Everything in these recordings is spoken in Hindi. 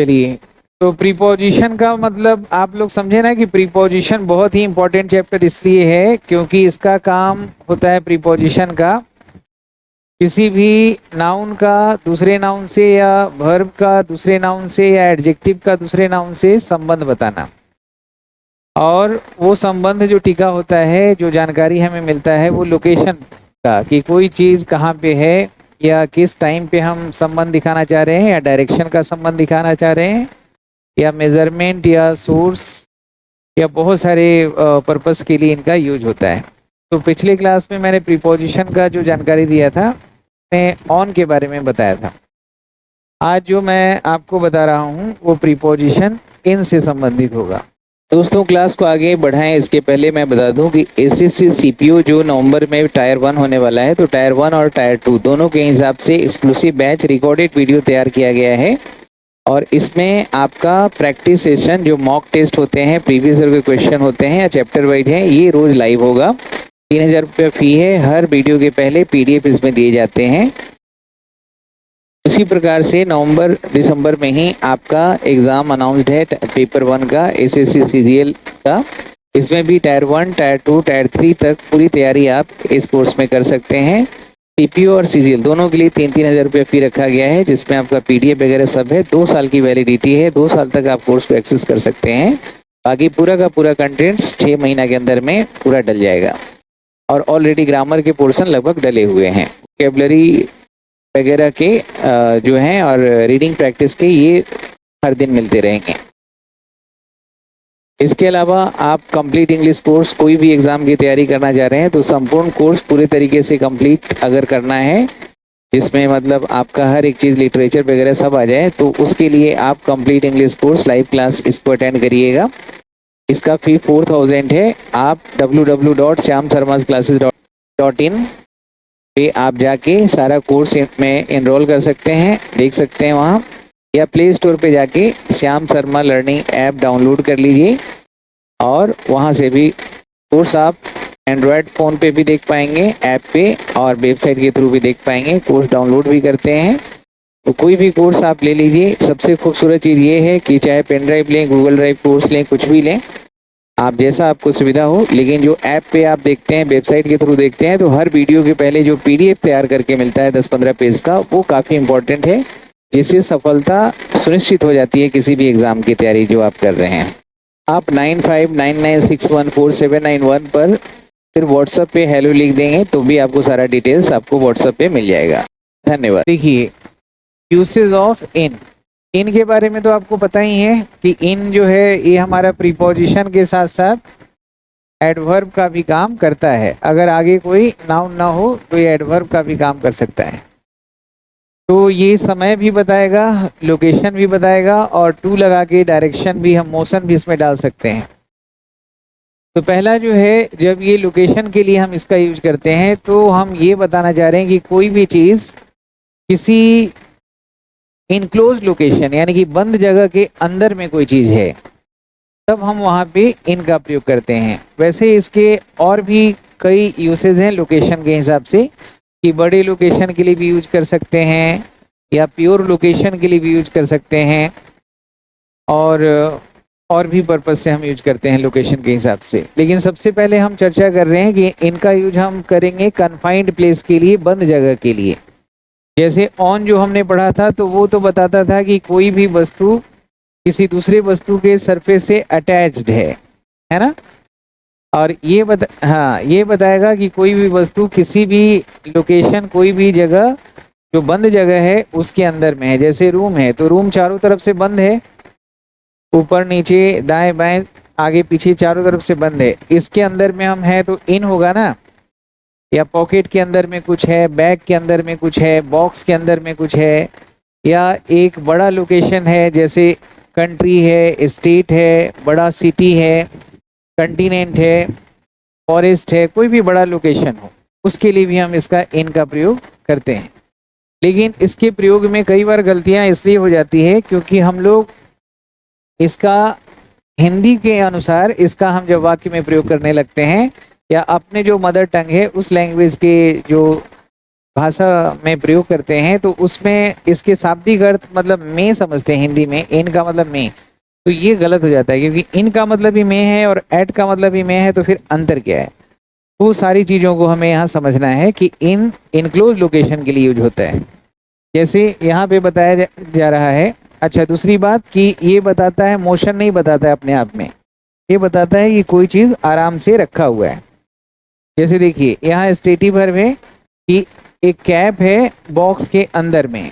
चलिए, तो प्रीपोजिशन का मतलब आप लोग समझे ना कि प्रीपोजिशन बहुत ही इंपॉर्टेंट चैप्टर इसलिए है क्योंकि इसका काम होता है प्रीपोजिशन का किसी भी नाउन का दूसरे नाउन से या वर्ब का दूसरे नाउन से या एडजेक्टिव का दूसरे नाउन से संबंध बताना। और वो संबंध जो टिका होता है, जो जानकारी हमें मिलता है वो लोकेशन का, कि कोई चीज़ कहाँ पे है या किस टाइम पे हम संबंध दिखाना चाह रहे हैं, या डायरेक्शन का संबंध दिखाना चाह रहे हैं, या मेजरमेंट या सोर्स, या बहुत सारे पर्पस के लिए इनका यूज होता है। तो पिछले क्लास में मैंने प्रीपोजिशन का जो जानकारी दिया था, मैं ऑन के बारे में बताया था। आज जो मैं आपको बता रहा हूँ वो प्रीपोजिशन इन से संबंधित होगा। दोस्तों, क्लास को आगे बढ़ाएं इसके पहले मैं बता दूं कि एसएससी सीपीयू जो नवंबर में टायर 1 होने वाला है, तो टायर 1 और टायर 2 दोनों के हिसाब से एक्सक्लूसिव बैच रिकॉर्डेड वीडियो तैयार किया गया है। और इसमें आपका प्रैक्टिस सेशन जो मॉक टेस्ट होते हैं, प्रीवियस ईयर के क्वेश्चन होते हैं या चैप्टर वाइज हैं, ये रोज लाइव होगा। 3000 रुपये फी है। हर वीडियो के पहले पीडीएफ इसमें दिए जाते हैं। उसी प्रकार से नवंबर दिसंबर में ही आपका एग्जाम अनाउंस्ड है पेपर 1 का, एसएससी सीजीएल का। इसमें भी टायर 1, टायर 2, टायर 3 तक पूरी तैयारी आप इस कोर्स में कर सकते हैं। सीपीयू और सीजीएल दोनों के लिए 3-3000 रुपये फी रखा गया है, जिसमें आपका पीडीएफ वगैरह सब है। 2 साल की वैलिडिटी है, 2 साल तक आप कोर्स को एक्सेस कर सकते हैं। बाकी पूरा का पूरा कंटेंट्स 6 महीना के अंदर में पूरा डल जाएगा। और ऑलरेडी ग्रामर के पोर्शन लगभग डले हुए हैं, वोकैबुलरी वगैरह के जो हैं और रीडिंग प्रैक्टिस के ये हर दिन मिलते रहेंगे। इसके अलावा आप कंप्लीट इंग्लिश कोर्स कोई भी एग्जाम की तैयारी करना चाह रहे हैं तो संपूर्ण कोर्स पूरे तरीके से कंप्लीट अगर करना है, जिसमें मतलब आपका हर एक चीज़ लिटरेचर वगैरह सब आ जाए, तो उसके लिए आप complete English course live class इसको अटेंड करिएगा। इसका फी 4000 है। आप www.shyamsarmasclasses.in पे आप जाके सारा कोर्स में एनरोल कर सकते हैं, देख सकते हैं वहाँ, या प्ले स्टोर पे जाके Shyam Sharma learning app download कर लीजिए और वहाँ से भी कोर्स आप एंड्रॉयड फ़ोन पे भी देख पाएंगे ऐप पे, और वेबसाइट के थ्रू भी देख पाएंगे। कोर्स डाउनलोड भी करते हैं, तो कोई भी कोर्स आप ले लीजिए। सबसे खूबसूरत चीज़ ये है कि चाहे पेन ड्राइव लें, गूगल ड्राइव कोर्स लें, कुछ भी लें, आप जैसा आपको सुविधा हो, लेकिन जो ऐप पे आप देखते हैं, वेबसाइट के थ्रू देखते हैं, तो हर वीडियो के पहले जो पीडीएफ तैयार करके मिलता है 10-15 पेज का, वो काफ़ी इंपॉर्टेंट है। जिससे सफलता सुनिश्चित हो जाती है किसी भी एग्जाम की तैयारी जो आप कर रहे हैं। आप 9599614791 पर फिर व्हाट्सएप पे हेलो लिख देंगे तो भी आपको सारा डिटेल्स आपको व्हाट्सएप पे मिल जाएगा। धन्यवाद। देखिए, यूसेज ऑफ इन के बारे में तो आपको पता ही है कि इन जो है ये हमारा प्रीपोजिशन के साथ साथ एडवर्ब का भी काम करता है। अगर आगे कोई नाउन ना हो तो ये एडवर्ब का भी काम कर सकता है। तो ये समय भी बताएगा, लोकेशन भी बताएगा, और टू लगा के डायरेक्शन भी, हम मोशन भी इसमें डाल सकते हैं। तो पहला जो है, जब ये लोकेशन के लिए हम इसका यूज करते हैं तो हम ये बताना चाह रहे हैं कि कोई भी चीज़ किसी इनक्लोज लोकेशन यानी कि बंद जगह के अंदर में कोई चीज़ है, तब हम वहाँ पे इन का प्रयोग करते हैं। वैसे इसके और भी कई यूसेज हैं लोकेशन के हिसाब से, कि बड़े लोकेशन के लिए भी यूज कर सकते हैं या प्योर लोकेशन के लिए भी यूज कर सकते हैं, और भी पर्पज से हम यूज करते हैं लोकेशन के हिसाब से। लेकिन सबसे पहले हम चर्चा कर रहे हैं कि इनका यूज हम करेंगे कन्फाइंड प्लेस के लिए, बंद जगह के लिए। जैसे ऑन जो हमने पढ़ा था तो वो तो बताता था कि कोई भी वस्तु किसी दूसरे वस्तु के सरफेस से अटैच्ड है ना। और ये ये बताएगा कि कोई भी वस्तु किसी भी लोकेशन, कोई भी जगह जो बंद जगह है उसके अंदर में है। जैसे रूम है तो रूम चारों तरफ से बंद है, ऊपर नीचे दाएं बाएं आगे पीछे चारों तरफ से बंद है। इसके अंदर में हम है तो इन होगा ना। या पॉकेट के अंदर में कुछ है, बैग के अंदर में कुछ है, बॉक्स के अंदर में कुछ है, या एक बड़ा लोकेशन है जैसे कंट्री है, स्टेट है, बड़ा सिटी है, कंटिनेंट है, फॉरेस्ट है, कोई भी बड़ा लोकेशन हो, उसके लिए भी हम इसका इन का प्रयोग करते हैं। लेकिन इसके प्रयोग में कई बार गलतियां इसलिए हो जाती है क्योंकि हम लोग इसका हिंदी के अनुसार इसका हम जब वाक्य में प्रयोग करने लगते हैं, या अपने जो मदर टंग है उस लैंग्वेज के जो भाषा में प्रयोग करते हैं तो उसमें इसके शाब्दिक अर्थ मतलब में समझते हैं हिंदी में, इन का मतलब में, तो ये गलत हो जाता है क्योंकि इन का मतलब ही में है और एट का मतलब ही में है, तो फिर अंतर क्या है। वो सारी चीजों को हमें यहाँ समझना है कि इन इनक्लोज लोकेशन के लिए यूज होता है, जैसे यहाँ पे बताया जा रहा है। अच्छा, दूसरी बात कि ये बताता है, मोशन नहीं बताता है अपने आप में, ये बताता है कि कोई चीज आराम से रखा हुआ है। जैसे देखिए यहाँ स्टेटिव वर्ब है कि एक कैप है बॉक्स के अंदर में,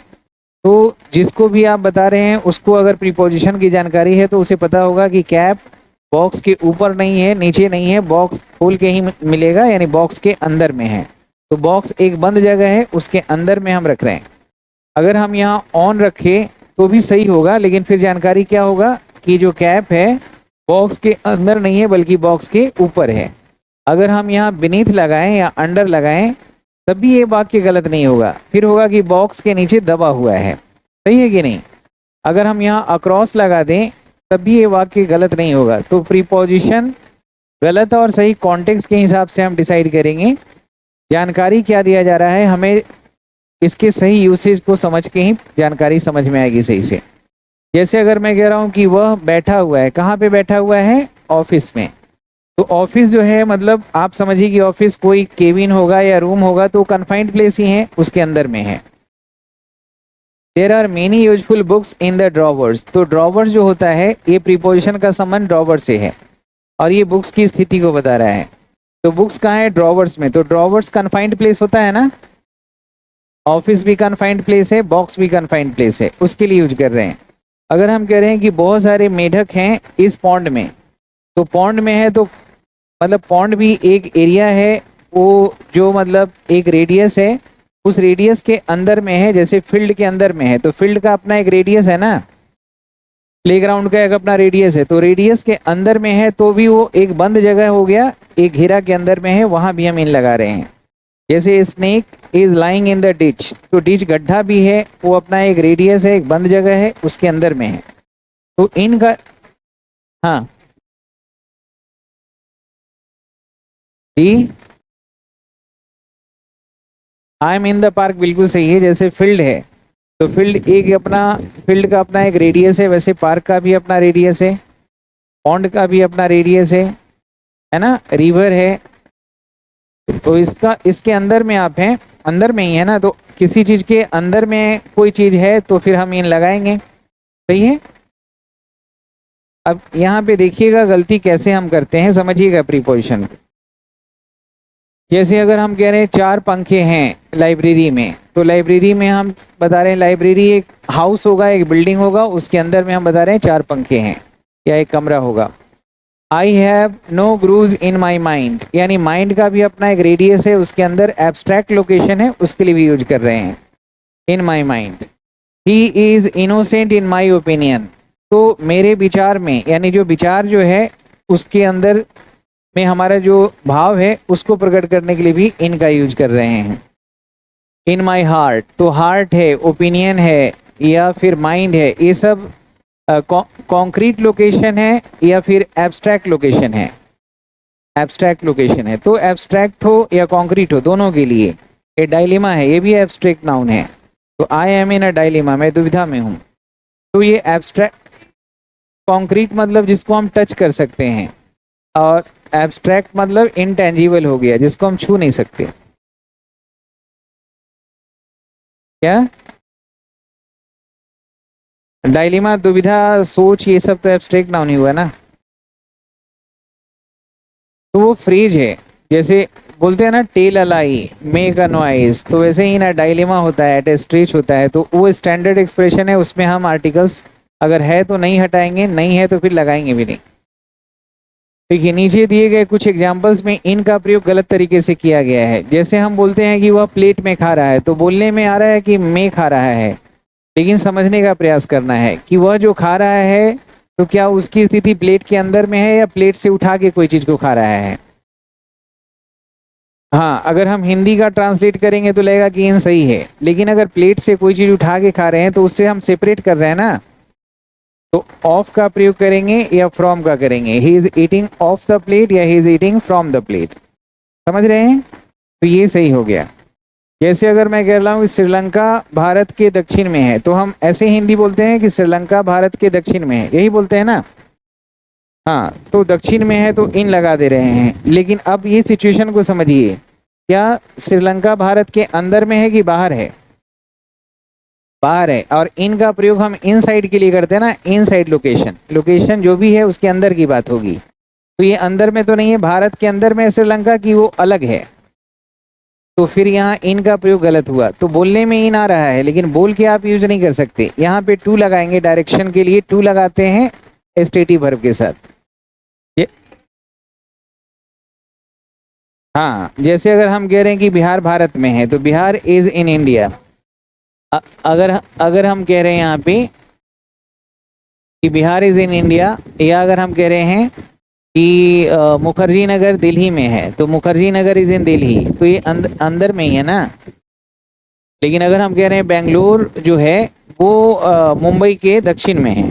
तो जिसको भी आप बता रहे हैं उसको अगर प्रीपोजिशन की जानकारी है तो उसे पता होगा कि कैप बॉक्स के ऊपर नहीं है, नीचे नहीं है, बॉक्स खोल के ही मिलेगा, यानी बॉक्स के अंदर में है। तो बॉक्स एक बंद जगह है, उसके अंदर में हम रख रहे हैं। अगर हम यहाँ ऑन रखें तो भी सही होगा, लेकिन फिर जानकारी क्या होगा कि जो कैप है बॉक्स के अंदर नहीं है बल्कि बॉक्स के ऊपर है। अगर हम यहाँ बीनीथ लगाएं या अंडर लगाएं तब भी ये वाक्य गलत नहीं होगा, फिर होगा कि बॉक्स के नीचे दबा हुआ है। सही है कि नहीं। अगर हम यहाँ अक्रॉस लगा दें तब भी ये वाक्य गलत नहीं होगा। तो प्रीपोजिशन गलत और सही कॉन्टेक्स्ट के हिसाब से हम डिसाइड करेंगे। जानकारी क्या दिया जा रहा है, हमें इसके सही यूसेज को समझ के ही जानकारी समझ में आएगी सही से। जैसे अगर मैं कह रहा हूँ कि वह बैठा हुआ है, कहाँ पे बैठा हुआ है, ऑफिस में, तो ऑफिस जो है मतलब आप समझिए कि ऑफिस कोई केबिन होगा या रूम होगा, तो कन्फाइंड प्लेस ही है, उसके अंदर में है। There are many useful books in the drawers, तो ड्रॉवर्स जो होता है ये प्रीपोजिशन का संबंध ड्रॉवर से है और ये बुक्स की स्थिति को बता रहा है। तो बुक्स कहाँ है, ड्रॉवर्स में, तो ड्रॉवर्स कन्फाइंड प्लेस होता है ना, ऑफिस भी कन्फाइंड प्लेस है, बॉक्स भी कन्फाइंड प्लेस है, उसके लिए यूज कर रहे हैं। अगर हम कह रहे हैं कि बहुत सारे मेढक हैं इस पॉन्ड में, तो पॉन्ड में है तो मतलब पॉन्ड भी एक एरिया है, वो जो मतलब एक रेडियस है, उस रेडियस के अंदर में है, जैसे फील्ड के अंदर में है तो फील्ड का अपना एक रेडियस है ना, प्लेग्राउंड का एक अपना रेडियस है, तो रेडियस के अंदर में है तो भी वो एक बंद जगह हो गया, एक घेरा के अंदर में है, वहां भी हम इन लगा रहे हैं। जैसे snake is lying in the ditch, तो डिच गड्ढा भी है, वो अपना एक रेडियस है, एक बंद जगह है, उसके अंदर में है। तो इनका, हाँ D, I am in the park बिल्कुल सही है। जैसे फील्ड है तो फील्ड एक अपना, फील्ड का अपना एक रेडियस है, वैसे पार्क का भी अपना रेडियस है, पॉन्ड का भी अपना रेडियस है ना, रिवर है, तो इसका इसके अंदर में आप हैं, अंदर में ही है ना, तो किसी चीज के अंदर में कोई चीज है तो फिर हम इन लगाएंगे। सही है। अब यहाँ पे देखिएगा गलती कैसे हम करते हैं, समझिएगा प्रीपोजिशन। जैसे अगर हम कह रहे हैं 4 पंखे हैं लाइब्रेरी में, तो लाइब्रेरी में हम बता रहे हैं लाइब्रेरी एक हाउस होगा, एक बिल्डिंग होगा, उसके अंदर में हम बता रहे हैं 4 पंखे हैं या एक कमरा होगा। I have no grudge in my mind, यानी माइंड का भी अपना एक रेडियस है, उसके अंदर एब्स्ट्रैक्ट लोकेशन है, उसके लिए भी यूज कर रहे हैं in my mind. He is innocent in my opinion, तो मेरे विचार में, यानी जो विचार जो है उसके अंदर में हमारा जो भाव है उसको प्रकट करने के लिए भी इनका यूज कर रहे हैं। इन माई हार्ट, तो हार्ट है, ओपिनियन है या फिर माइंड है, ये सब कॉन्क्रीट लोकेशन है या फिर एब्स्ट्रैक्ट लोकेशन है, एब्स्ट्रैक्ट लोकेशन है। तो एब्स्ट्रैक्ट हो या कॉन्क्रीट हो, दोनों के लिए ये डायलेमा है, ये भी एब्स्ट्रैक्ट नाउन है। तो I M in a dilemma, मैं दुविधा में हूँ, तो ये एब्स्ट्रैक्ट, कॉन्क्रीट मतलब जिसको हम टच कर सकते हैं, और एब्स्ट्रैक्ट मतलब इनटेंजिबल हो गया, जिसको हम छू नहीं सकते। क्या, डायलेमा, दुविधा, सोच, ये सब तो एब्स्ट्रैक्ट नाउन ही हुआ ना। तो वो फ्रेज है, जैसे बोलते हैं ना tell a lie make a noise, तो वैसे ही ना डायलेमा होता है, एट स्ट्रेच होता है, तो वो स्टैंडर्ड एक्सप्रेशन है, उसमें हम आर्टिकल्स अगर है तो नहीं हटाएंगे, नहीं है तो फिर लगाएंगे भी नहीं। देखिए नीचे दिए गए कुछ एग्जाम्पल्स में इनका प्रयोग गलत तरीके से किया गया है। जैसे हम बोलते हैं कि वह प्लेट में खा रहा है, तो बोलने में आ रहा है कि मैं खा रहा है, लेकिन समझने का प्रयास करना है कि वह जो खा रहा है तो क्या उसकी स्थिति प्लेट के अंदर में है या प्लेट से उठा के कोई चीज को खा रहा है। हाँ, अगर हम हिंदी का ट्रांसलेट करेंगे तो लगेगा कि इन सही है, लेकिन अगर प्लेट से कोई चीज उठा के खा रहे हैं तो उससे हम सेपरेट कर रहे हैं ना, तो ऑफ का प्रयोग करेंगे या फ्रॉम का करेंगे, he is eating of the plate या he is eating from the plate. समझ रहे हैं, तो ये सही हो गया। जैसे अगर मैं कह रहा हूँ कि श्रीलंका भारत के दक्षिण में है, तो हम ऐसे हिंदी बोलते हैं कि श्रीलंका भारत के दक्षिण में है, यही बोलते हैं ना। हाँ, तो दक्षिण में है तो इन लगा दे रहे हैं। लेकिन अब ये सिचुएशन को समझिए, क्या श्रीलंका भारत के अंदर में है कि बाहर है? बाहर है। और इन का प्रयोग हम इन साइड के लिए करते हैं ना, इन साइड लोकेशन, लोकेशन जो भी है उसके अंदर की बात होगी। तो ये अंदर में तो नहीं है, भारत के अंदर में श्रीलंका की, वो अलग है। तो फिर यहाँ इन का प्रयोग गलत हुआ। तो बोलने में इन आ रहा है लेकिन बोल के आप यूज नहीं कर सकते। यहाँ पे टू लगाएंगे, डायरेक्शन के लिए टू लगाते हैं एसटीटी वर्ब के साथ। ये हाँ, जैसे अगर हम कह रहे हैं कि बिहार भारत में है, तो बिहार इज इन इंडिया। अगर अगर हम कह रहे हैं यहाँ पे कि बिहार इज इन इंडिया, या अगर हम कह रहे हैं कि मुखर्जी नगर दिल्ली में है, तो मुखर्जी नगर इज इन दिल्ली, तो ये अंदर में ही है ना। लेकिन अगर हम कह रहे हैं बेंगलोर जो है वो मुंबई के दक्षिण में है,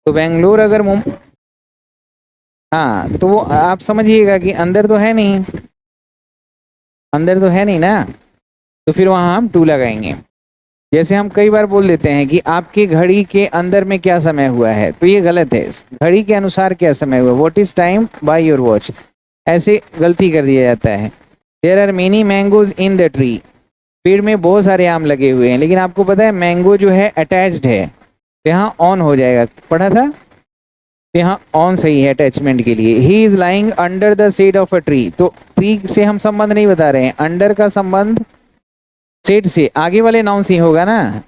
तो बेंगलोर अगर हाँ, तो वो आप समझिएगा कि अंदर तो है नहीं, अंदर तो है नहीं ना, तो फिर वहाँ हम टू लगाएंगे। जैसे हम कई बार बोल देते हैं कि आपकी घड़ी के अंदर में क्या समय हुआ है, तो ये गलत है। घड़ी के अनुसार क्या समय हुआ, what is time by your watch, ऐसे गलती कर दिया जाता है। There are many mangoes in the tree, पेड़ में बहुत सारे आम लगे हुए हैं, लेकिन आपको पता है मैंगो जो है अटैच्ड है, तो यहाँ ऑन हो जाएगा, पढ़ा था। तो यहाँ ऑन सही है अटैचमेंट के लिए। He is lying under the shade of a tree, तो ट्री से हम संबंध नहीं बता रहे हैं, अंडर का संबंध शेड से, आगे वाले नाउन से ही होगा ना।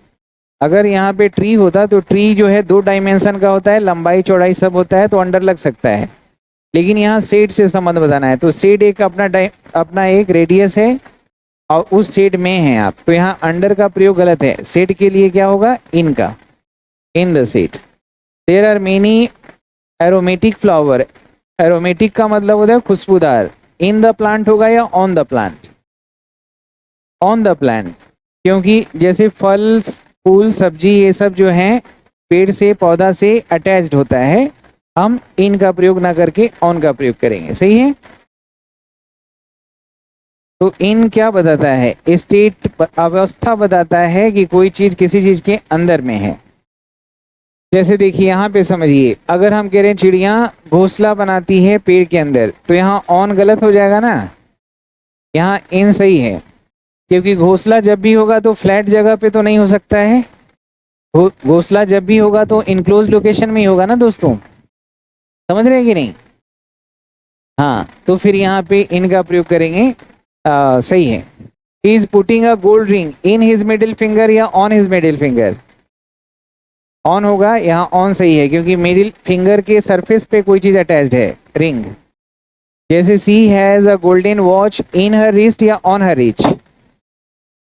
अगर यहाँ पे ट्री होता तो ट्री जो है 2 डायमेंशन का होता है, लंबाई चौड़ाई सब होता है, तो अंडर लग सकता है। लेकिन यहाँ शेड से संबंध बताना है, तो शेड एक अपना एक रेडियस है और उस शेड में है आप, तो यहाँ अंडर का प्रयोग गलत है। शेड के लिए क्या होगा, इन का, in the shade. There are many aromatic flower, aromatic का मतलब होता है खुशबूदार। इन द प्लांट होगा या on the plant, on the plant, क्योंकि जैसे फल फूल सब्जी ये सब जो है पेड़ से पौधा से अटैच्ड होता है, हम इन का प्रयोग ना करके ऑन का प्रयोग करेंगे, सही है। तो इन क्या बताता है, स्टेट, अवस्था बताता है कि कोई चीज किसी चीज के अंदर में है। जैसे देखिए यहाँ पे समझिए, अगर हम कह रहे हैं चिड़िया घोंसला बनाती है पेड़ के अंदर, तो यहाँ ऑन गलत हो जाएगा ना, यहाँ इन सही है। क्योंकि घोंसला जब भी होगा तो फ्लैट जगह पे तो नहीं हो सकता है, घोंसला जब भी होगा तो इनक्लोज लोकेशन में ही होगा ना दोस्तों, समझ रहे हैं कि नहीं। हाँ, तो फिर यहाँ पे इनका प्रयोग करेंगे, सही है। He is putting a gold ring in his middle finger या on his middle finger, on होगा, यहाँ ऑन सही है क्योंकि मिडिल फिंगर के सरफेस पे कोई चीज अटैच्ड है, रिंग। जैसे she has a golden watch in her wrist या on her wrist,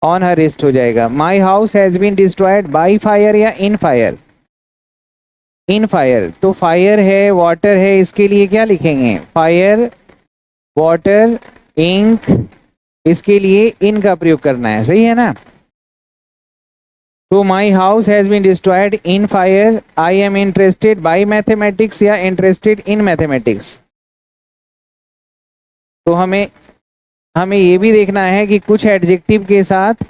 on her wrist हो जाएगा। My house has been destroyed by fire या इन फायर, इन फायर, तो फायर है वाटर है, इसके लिए क्या लिखेंगे, फायर वाटर इंक, इसके लिए इन का प्रयोग करना है, सही है ना। तो my house has been destroyed in fire, I am interested by mathematics या इंटरेस्टेड इन मैथमेटिक्स। तो हमें हमें ये भी देखना है कि कुछ एडजेक्टिव के साथ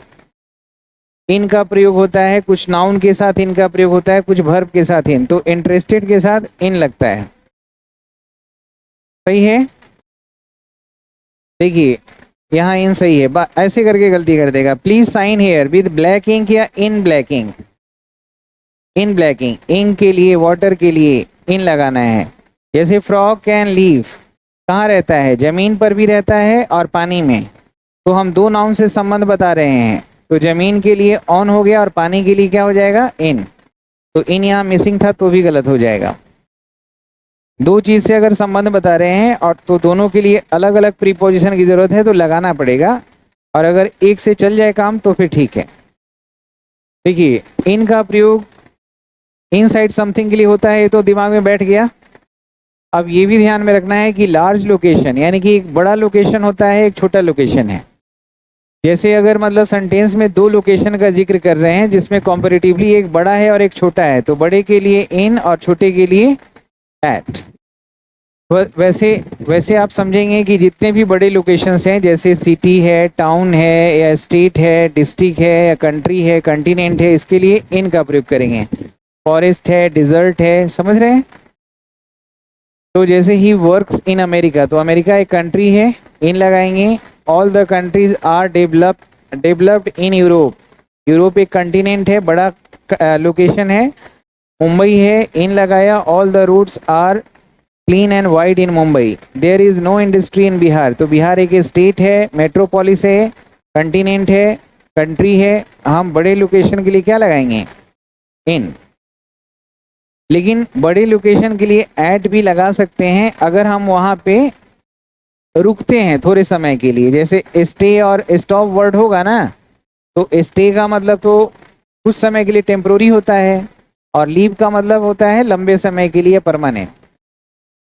इनका प्रयोग होता है, कुछ नाउन के साथ इनका प्रयोग होता है, कुछ वर्ब के साथ इन, तो इंटरेस्टेड के साथ इन लगता है, सही है। देखिए यहाँ इन सही है, ऐसे करके गलती कर देगा। Please sign here with black ink या in black ink, in black ink, ink के लिए वाटर के लिए इन लगाना है। जैसे फ्रॉग कैन लीव, कहाँ रहता है, जमीन पर भी रहता है और पानी में, तो हम 2 नाउन से संबंध बता रहे हैं, तो जमीन के लिए ऑन हो गया और पानी के लिए क्या हो जाएगा, इन, तो इन यहाँ मिसिंग था तो भी गलत हो जाएगा। 2 चीज से अगर संबंध बता रहे हैं और तो दोनों के लिए अलग अलग प्रीपोजिशन की जरूरत है तो लगाना पड़ेगा, और अगर एक से चल जाए काम तो फिर ठीक है। देखिए इन का प्रयोग इनसाइड समथिंग के लिए होता है, ये तो दिमाग में बैठ गया। अब ये भी ध्यान में रखना है कि लार्ज लोकेशन यानी कि एक बड़ा लोकेशन होता है, एक छोटा लोकेशन है। जैसे अगर मतलब सेंटेंस में 2 लोकेशन का जिक्र कर रहे हैं जिसमें कॉम्पेरेटिवली एक बड़ा है और एक छोटा है, तो बड़े के लिए इन और छोटे के लिए एट। वैसे वैसे आप समझेंगे कि जितने भी बड़े लोकेशंस हैं, जैसे सिटी है, टाउन है, या स्टेट है, डिस्ट्रिक्ट है, या कंट्री है, कॉन्टिनेंट है, इसके लिए इन का प्रयोग करेंगे। फॉरेस्ट है, डिजर्ट है, समझ रहे हैं। तो जैसे ही वर्क्स इन अमेरिका, तो अमेरिका एक कंट्री है, इन लगाएंगे। All the countries are developed in Europe, Europe एक कंटिनेंट है, बड़ा लोकेशन है। मुंबई है, इन लगाया। All the routes are clean and wide in Mumbai. There is no industry in Bihar, तो बिहार एक स्टेट है, मेट्रोपोलिस है, कंटिनेंट है, कंट्री है। हम बड़े लोकेशन के लिए क्या लगाएंगे? इन। लेकिन बड़े लोकेशन के लिए एट भी लगा सकते हैं अगर हम वहां पे रुकते हैं थोड़े समय के लिए। जैसे स्टे और स्टॉप वर्ड होगा ना, तो स्टे का मतलब तो कुछ समय के लिए टेम्पोरी होता है, और लीव का मतलब होता है लंबे समय के लिए, परमानेंट।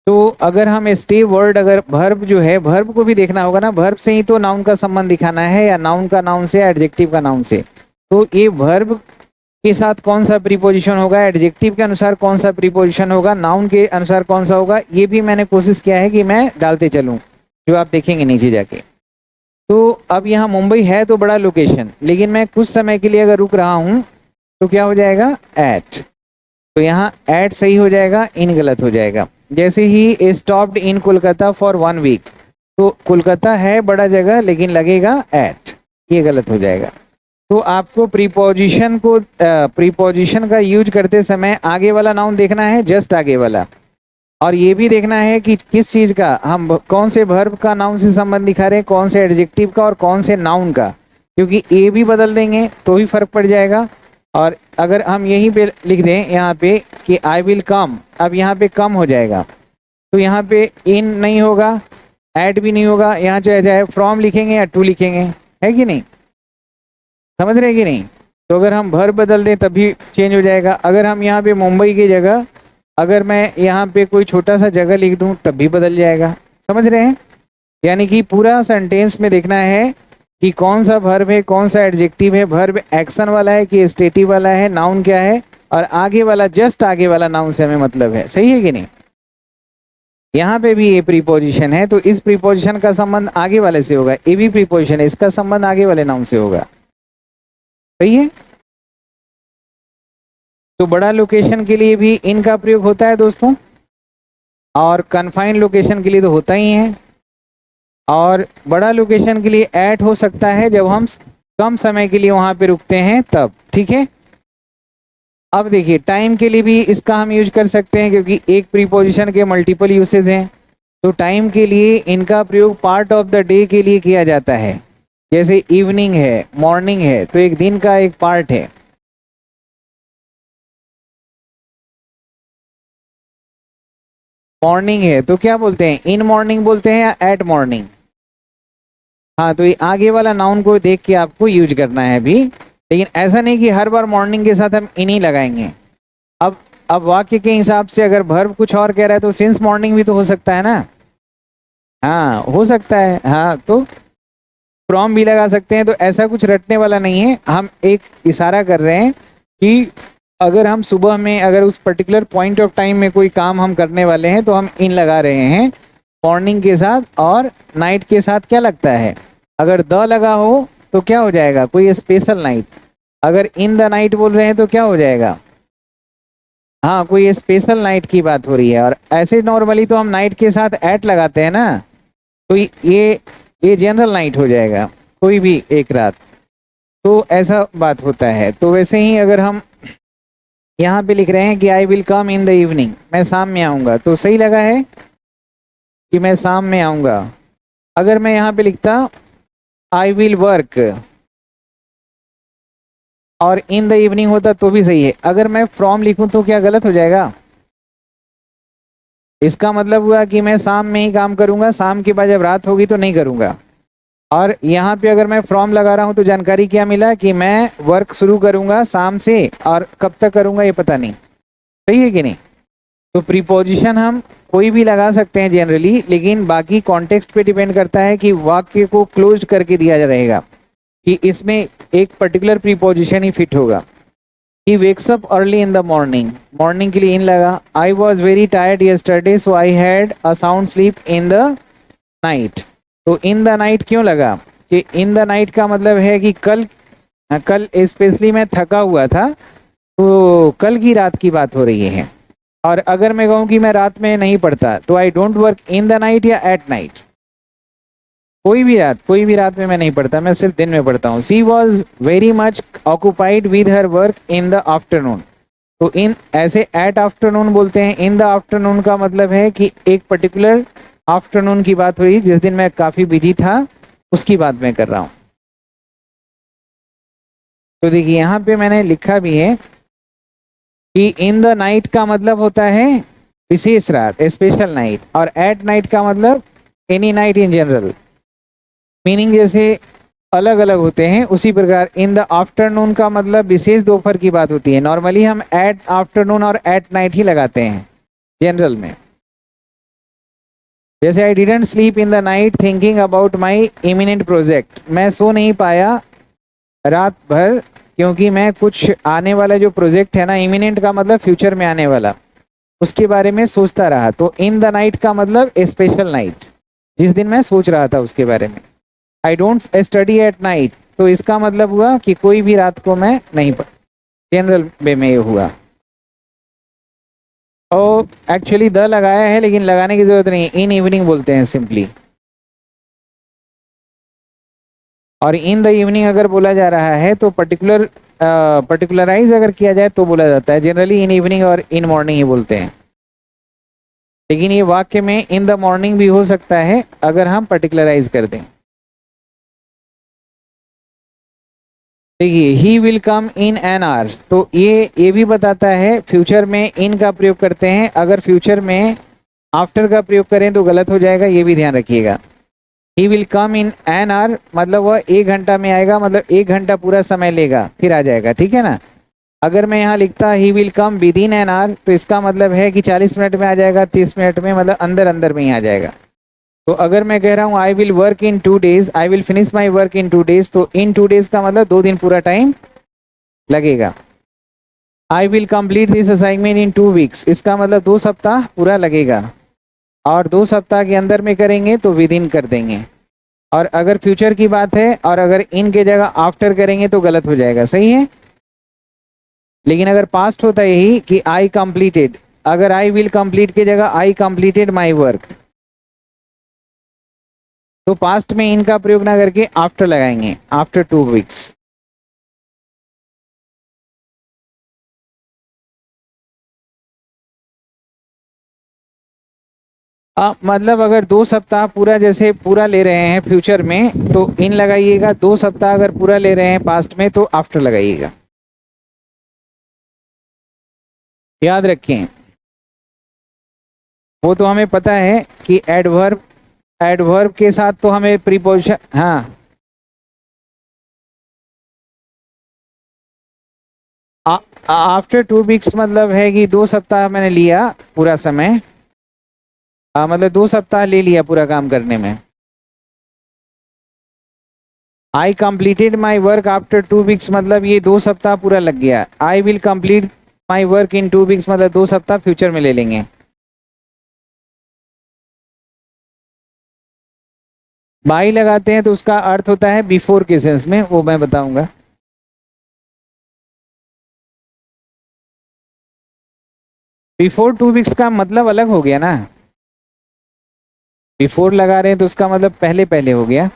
तो अगर हम स्टे वर्ड, अगर वर्ब जो है, वर्ब को भी देखना होगा ना, वर्ब से ही तो नाउन का संबंध दिखाना है, या नाउन का नाउन से, एडजेक्टिव का नाउन से। तो ये वर्ब के साथ कौन सा प्रीपोजिशन होगा, एडजेक्टिव के अनुसार कौन सा प्रीपोजिशन होगा, नाउन के अनुसार कौन सा होगा, ये भी मैंने कोशिश किया है कि मैं डालते चलूं, जो आप देखेंगे नीचे जाके। तो अब यहाँ मुंबई है तो बड़ा लोकेशन, लेकिन मैं कुछ समय के लिए अगर रुक रहा हूँ तो क्या हो जाएगा? एट। तो यहाँ एट सही हो जाएगा, इन गलत हो जाएगा। जैसे he stopped in Kolkata for 1 week, तो कोलकाता है बड़ा जगह, लेकिन लगेगा एट, ये गलत हो जाएगा। तो आपको प्रीपोजिशन का यूज करते समय आगे वाला नाउन देखना है, जस्ट आगे वाला, और ये भी देखना है कि किस चीज का, हम कौन से वर्ब का नाउन से संबंध दिखा रहे हैं, कौन से एडजेक्टिव का और कौन से नाउन का। क्योंकि ए भी बदल देंगे तो भी फर्क पड़ जाएगा। और अगर हम यहीं पे लिख दें यहाँ पे कि आई विल कम, अब यहाँ पे कम हो जाएगा, तो यहाँ पे इन नहीं होगा, एट भी नहीं होगा, यहाँ चाहे चाहे फ्रॉम लिखेंगे या टू लिखेंगे, है कि नहीं? समझ रहे कि नहीं? तो अगर हम भर बदल दें तब भी चेंज हो जाएगा। अगर हम यहाँ पे मुंबई की जगह, अगर मैं यहाँ पे कोई छोटा सा जगह लिख दूं तब भी बदल जाएगा। समझ रहे हैं? यानी कि पूरा सेंटेंस में देखना है कि कौन सा वर्ब है, कौन सा एडजेक्टिव है, वर्ब एक्शन वाला है कि स्टेटिव वाला है, नाउन क्या है, और आगे वाला, जस्ट आगे वाला नाउन से हमें मतलब है। सही है कि नहीं? यहाँ पे भी ये प्रीपोजिशन है, तो इस प्रीपोजिशन का संबंध आगे वाले से होगा। ए भी प्रीपोजिशन है, इसका संबंध आगे वाले नाउन से होगा। सही है? तो बड़ा लोकेशन के लिए भी इनका प्रयोग होता है दोस्तों, और कन्फाइंड लोकेशन के लिए तो होता ही है। और बड़ा लोकेशन के लिए ऐट हो सकता है जब हम कम समय के लिए वहां पे रुकते हैं तब। ठीक है? अब देखिए, टाइम के लिए भी इसका हम यूज कर सकते हैं, क्योंकि एक प्रीपोजिशन के मल्टीपल यूसेज हैं। तो टाइम के लिए इनका प्रयोग पार्ट ऑफ द डे के लिए किया जाता है। जैसे इवनिंग है, मॉर्निंग है, तो एक दिन का एक पार्ट है। मॉर्निंग है तो क्या बोलते हैं? इन मॉर्निंग बोलते हैं या एट मॉर्निंग? हाँ, तो ये आगे वाला नाउन को देख के आपको यूज करना है भी, लेकिन ऐसा नहीं कि हर बार मॉर्निंग के साथ हम इन ही लगाएंगे। अब अब वाक्य के हिसाब से अगर वर्ब कुछ और कह रहा है तो सिंस मॉर्निंग भी तो हो सकता है ना। हाँ, हो सकता है। हाँ, तो फ्रॉम भी लगा सकते हैं। तो ऐसा कुछ रटने वाला नहीं है, हम एक इशारा कर रहे हैं कि अगर हम सुबह में, अगर उस पर्टिकुलर पॉइंट ऑफ टाइम में कोई काम हम करने वाले हैं तो हम इन लगा रहे हैं मॉर्निंग के साथ। और नाइट के साथ क्या लगता है? अगर द लगा हो तो क्या हो जाएगा? कोई स्पेशल नाइट। अगर इन द नाइट बोल रहे हैं तो क्या हो जाएगा? हाँ, कोई स्पेशल नाइट की बात हो रही है। और ऐसे नॉर्मली तो हम नाइट के साथ एट लगाते हैं ना, तो ये जनरल नाइट हो जाएगा, कोई भी एक रात। तो ऐसा बात होता है। तो वैसे ही अगर हम यहाँ पे लिख रहे हैं कि आई will come in the evening, मैं शाम में आऊँगा, तो सही लगा है कि मैं शाम में आऊँगा। अगर मैं यहाँ पे लिखता आई विल वर्क और इन द इवनिंग होता तो भी सही है। अगर मैं फ्रॉम लिखूं तो क्या गलत हो जाएगा? इसका मतलब हुआ कि मैं शाम में ही काम करूंगा, शाम के बाद जब रात होगी तो नहीं करूंगा। और यहाँ पे अगर मैं फ्रॉम लगा रहा हूँ तो जानकारी क्या मिला कि मैं वर्क शुरू करूंगा शाम से, और कब तक करूंगा ये पता नहीं। सही है कि नहीं? तो प्रीपोजिशन हम कोई भी लगा सकते हैं जनरली, लेकिन बाकी कॉन्टेक्स्ट पे डिपेंड करता है कि वाक्य को क्लोज करके दिया रहेगा कि इसमें एक पर्टिकुलर प्रीपोजिशन ही फिट होगा। He wakes up early in the morning, morning के लिए इन लगा। I was very tired yesterday so I had a sound sleep in the night. तो इन द नाइट क्यों लगा? कि इन द नाइट का मतलब है कि कल, कल स्पेशली मैं थका हुआ था, तो कल की रात की बात हो रही है। और अगर मैं कहूँ कि मैं रात में नहीं पढ़ता, तो I don't work in the night या एट नाइट, कोई भी रात में मैं नहीं पढ़ता, मैं सिर्फ दिन में पढ़ता हूँ। She was very much occupied with her work in the afternoon. तो इन ऐसे एट आफ्टरनून बोलते हैं। इन द आफ्टरनून का मतलब है कि एक पर्टिकुलर आफ्टरनून की बात हुई जिस दिन मैं काफी बिजी था, उसकी बात मैं कर रहा हूँ। तो देखिए यहाँ पे मैंने लिखा भी है कि इन द नाइट का मतलब होता है विशेष रात, स्पेशल नाइट, और एट नाइट का मतलब any night in general. Meaning जैसे अलग अलग होते हैं, उसी प्रकार इन द आफ्टरनून का मतलब विशेष दोपहर की बात होती है। नॉर्मली हम एट आफ्टरनून और एट नाइट ही लगाते हैं जनरल में। जैसे I didn't sleep in the night thinking about my imminent project, मैं सो नहीं पाया रात भर क्योंकि मैं कुछ आने वाला जो प्रोजेक्ट है ना, इमिनेंट का मतलब फ्यूचर में आने वाला, उसके बारे में सोचता रहा। तो इन द नाइट का मतलब स्पेशल नाइट, जिस दिन मैं सोच रहा था उसके बारे में। I don't study at night, तो इसका मतलब हुआ कि कोई भी रात को मैं नहीं पढ़, जनरल वे में ये हुआ। और एक्चुअली द लगाया है, लेकिन लगाने की जरूरत नहीं, इन इवनिंग बोलते हैं सिंपली। और इन द इवनिंग अगर बोला जा रहा है तो पर्टिकुलराइज अगर किया जाए तो बोला जाता है। जनरली इन इवनिंग और इन मॉर्निंग ही बोलते हैं, लेकिन ये वाक्य में इन द मॉर्निंग भी हो सकता है अगर हम पर्टिकुलराइज कर दें। देखिए he will come in an hour, तो ये भी बताता है फ्यूचर में इन का प्रयोग करते हैं। अगर फ्यूचर में आफ्टर का प्रयोग करें तो गलत हो जाएगा, ये भी ध्यान रखिएगा। He will come in an hour मतलब वह 1 घंटा में आएगा, मतलब 1 घंटा पूरा समय लेगा फिर आ जाएगा, ठीक है ना। अगर मैं यहाँ लिखता he will come with in an hour, तो इसका मतलब है कि 40 मिनट में आ जाएगा, 30 मिनट में, मतलब अंदर अंदर में ही आ जाएगा। तो अगर मैं कह रहा हूँ I will work in 2 days, I will finish my work in 2 days, तो इन 2 days का मतलब 2 दिन पूरा टाइम लगेगा। I will complete this assignment in 2 weeks, इसका मतलब 2 सप्ताह पूरा लगेगा। और 2 सप्ताह के अंदर में करेंगे तो विद इन कर देंगे। और अगर फ्यूचर की बात है और अगर इन के जगह आफ्टर करेंगे तो गलत हो जाएगा, सही है। लेकिन अगर पास्ट होता यही कि आई कंप्लीटेड, अगर आई विल कंप्लीट की जगह आई कंप्लीटेड माई वर्क, तो पास्ट में इनका प्रयोग ना करके आफ्टर लगाएंगे, आफ्टर 2 weeks। मतलब अगर 2 सप्ताह पूरा जैसे पूरा ले रहे हैं फ्यूचर में तो इन लगाइएगा, 2 सप्ताह अगर पूरा ले रहे हैं पास्ट में तो आफ्टर लगाइएगा। याद रखें, वो तो हमें पता है कि एडवर्ब, एडवर्ब के साथ तो हमें प्रीपोजिशन, हाँ आफ्टर 2 weeks मतलब है कि 2 सप्ताह मैंने लिया पूरा समय, मतलब 2 सप्ताह ले लिया पूरा काम करने में। I completed my work after 2 weeks मतलब ये 2 सप्ताह पूरा लग गया। I will complete my work in 2 weeks मतलब 2 सप्ताह फ्यूचर में ले लेंगे। बाई लगाते हैं तो उसका अर्थ होता है बिफोर के सेंस में, वो मैं बताऊंगा। बिफोर 2 weeks का मतलब अलग हो गया ना, बिफोर लगा रहे हैं तो उसका मतलब पहले पहले हो गया।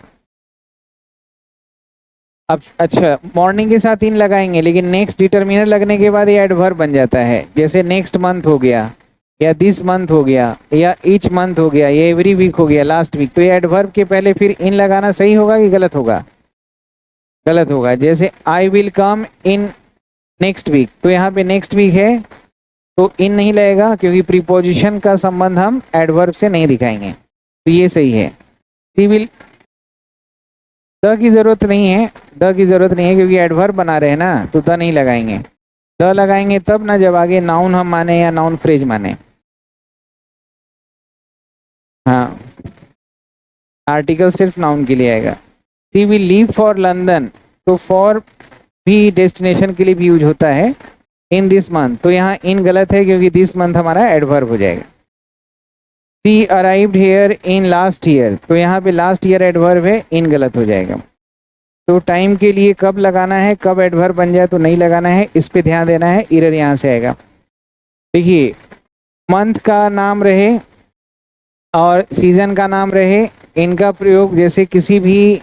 अब अच्छा, मॉर्निंग के साथ इन लगाएंगे, लेकिन नेक्स्ट डिटर्मिनर लगने के बाद ये एडवर्ब बन जाता है। जैसे नेक्स्ट मंथ हो गया, या दिस मंथ हो गया, या ईच मंथ हो गया, या एवरी वीक हो गया, लास्ट वीक, तो ये एडवर्ब के पहले फिर इन लगाना सही होगा कि गलत होगा? गलत होगा। जैसे I will come in next week, तो यहाँ पे नेक्स्ट वीक है तो इन नहीं लगेगा, क्योंकि प्रीपोजिशन का संबंध हम एडवर्ब से नहीं दिखाएंगे, तो ये सही है। सी विल, द की जरूरत नहीं है, द की जरूरत नहीं है क्योंकि एडवर्ब बना रहे हैं ना, तो द नहीं लगाएंगे। द लगाएंगे तब ना जब आगे नाउन हम माने या नाउन फ्रेज माने। हाँ, आर्टिकल सिर्फ नाउन के लिए आएगा। सी विल लीव फॉर लंदन, तो फॉर भी डेस्टिनेशन के लिए भी यूज होता है, इन दिस मंथ, तो यहाँ इन गलत है क्योंकि दिस मंथ हमारा एडवर्ब हो जाएगा। She arrived here in last year, तो यहाँ पे लास्ट ईयर एडवर्ब है, इन गलत हो जाएगा। तो टाइम के लिए कब लगाना है, कब एडवर्ब बन जाए तो नहीं लगाना है, इस पे ध्यान देना है, एरर यहाँ से आएगा। देखिए मंथ का नाम रहे और सीजन का नाम रहे, इनका प्रयोग जैसे किसी भी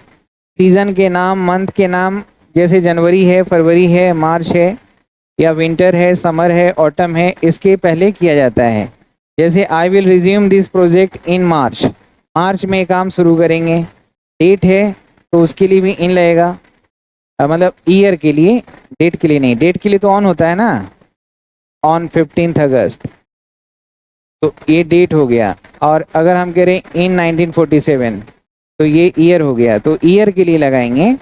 सीजन के नाम, मंथ के नाम, जैसे जनवरी है, फरवरी है, मार्च है, या विंटर है, समर है, ऑटम है, इसके पहले किया जाता है। जैसे I will resume this project in March, मार्च में काम शुरू करेंगे। डेट है तो उसके लिए भी इन लगेगा, मतलब ईयर के लिए, डेट के लिए नहीं, डेट के लिए तो ऑन होता है ना, ऑन 15 अगस्त, तो ये डेट हो गया। और अगर हम कह रहे हैं इन 1947, तो ये ईयर हो गया, तो ईयर के लिए लगाएंगे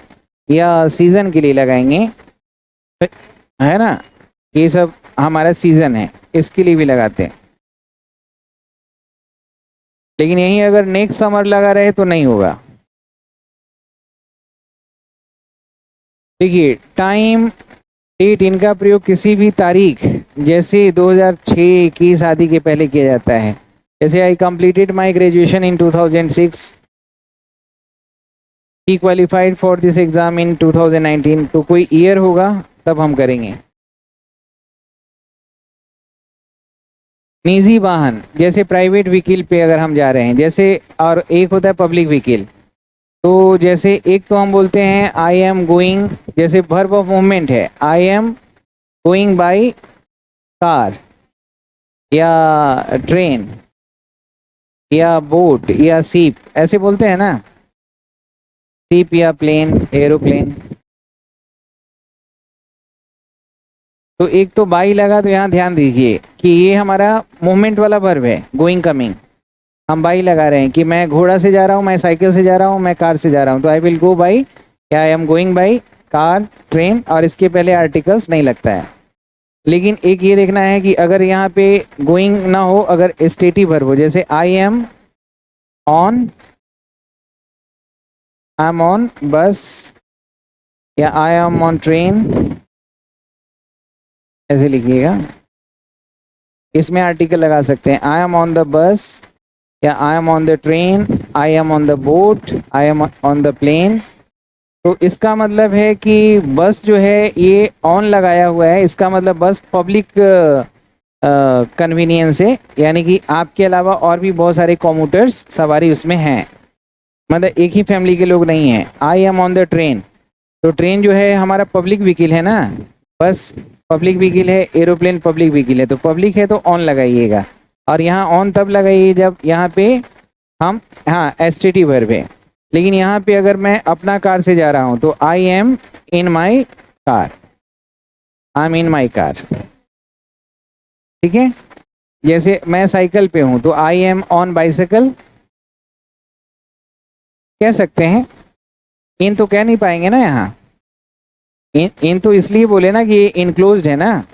या सीजन के लिए लगाएंगे, है ना, ये सब हमारा सीजन है, इसके लिए भी लगाते हैं। लेकिन यही अगर नेक्स्ट समर लगा रहे तो नहीं होगा। देखिए टाइम, डेट, इनका प्रयोग किसी भी तारीख, जैसे 2006, 21 आदि के पहले किया जाता है। जैसे I completed my graduation in 2006, he qualified for this exam in 2019, तो कोई ईयर होगा तब हम करेंगे। निजी वाहन, जैसे प्राइवेट व्हीकल पे अगर हम जा रहे हैं, जैसे, और एक होता है पब्लिक व्हीकल, तो जैसे एक तो हम बोलते हैं आई एम गोइंग, जैसे वर्ब ऑफ मूवमेंट है, I am going by car या ट्रेन या बोट या सीप, ऐसे बोलते हैं ना, सीप या प्लेन, एरोप्लेन। तो एक तो बाई लगा, तो यहाँ ध्यान दीजिए कि ये हमारा मूवमेंट वाला वर्ब है, गोइंग कमिंग, हम बाई लगा रहे हैं कि मैं घोड़ा से जा रहा हूँ, मैं साइकिल से जा रहा हूँ, मैं कार से जा रहा हूँ, तो आई विल गो बाई, या I am going by car, train, और इसके पहले आर्टिकल्स नहीं लगता है। लेकिन एक ये देखना है कि अगर यहाँ पे गोइंग ना हो, अगर स्टेटिव वर्ब हो, जैसे आई एम ऑन बस, या आई एम ऑन ट्रेन, ऐसे लिखिएगा, इसमें आर्टिकल लगा सकते हैं, आई एम ऑन द बस, या I am on the train, I am on the boat, I am on the plane. तो इसका मतलब है कि बस जो है ये ऑन लगाया हुआ है, इसका मतलब बस पब्लिक कन्वीनियंस है, यानी कि आपके अलावा और भी बहुत सारे कॉम्यूटर्स सवारी उसमें हैं, मतलब एक ही फैमिली के लोग नहीं हैं। आई एम ऑन द ट्रेन, तो ट्रेन जो है हमारा पब्लिक व्हीकल है ना, बस पब्लिक व्हीकल है, एरोप्लेन पब्लिक व्हीकल है, तो पब्लिक है तो ऑन लगाइएगा। और यहाँ ऑन तब लगाइए जब यहाँ पे हम, हाँ एसटीटी वर्ब है। लेकिन यहाँ पे अगर मैं अपना कार से जा रहा हूँ तो I M in my car, I am in my car, ठीक है। जैसे मैं साइकिल पे हूँ तो आई एम ऑन बाइसाइकिल कह सकते हैं, इन तो कह नहीं पाएंगे ना यहाँ, इन तो इसलिए बोले ना कि ये इनक्लोज्ड है ना।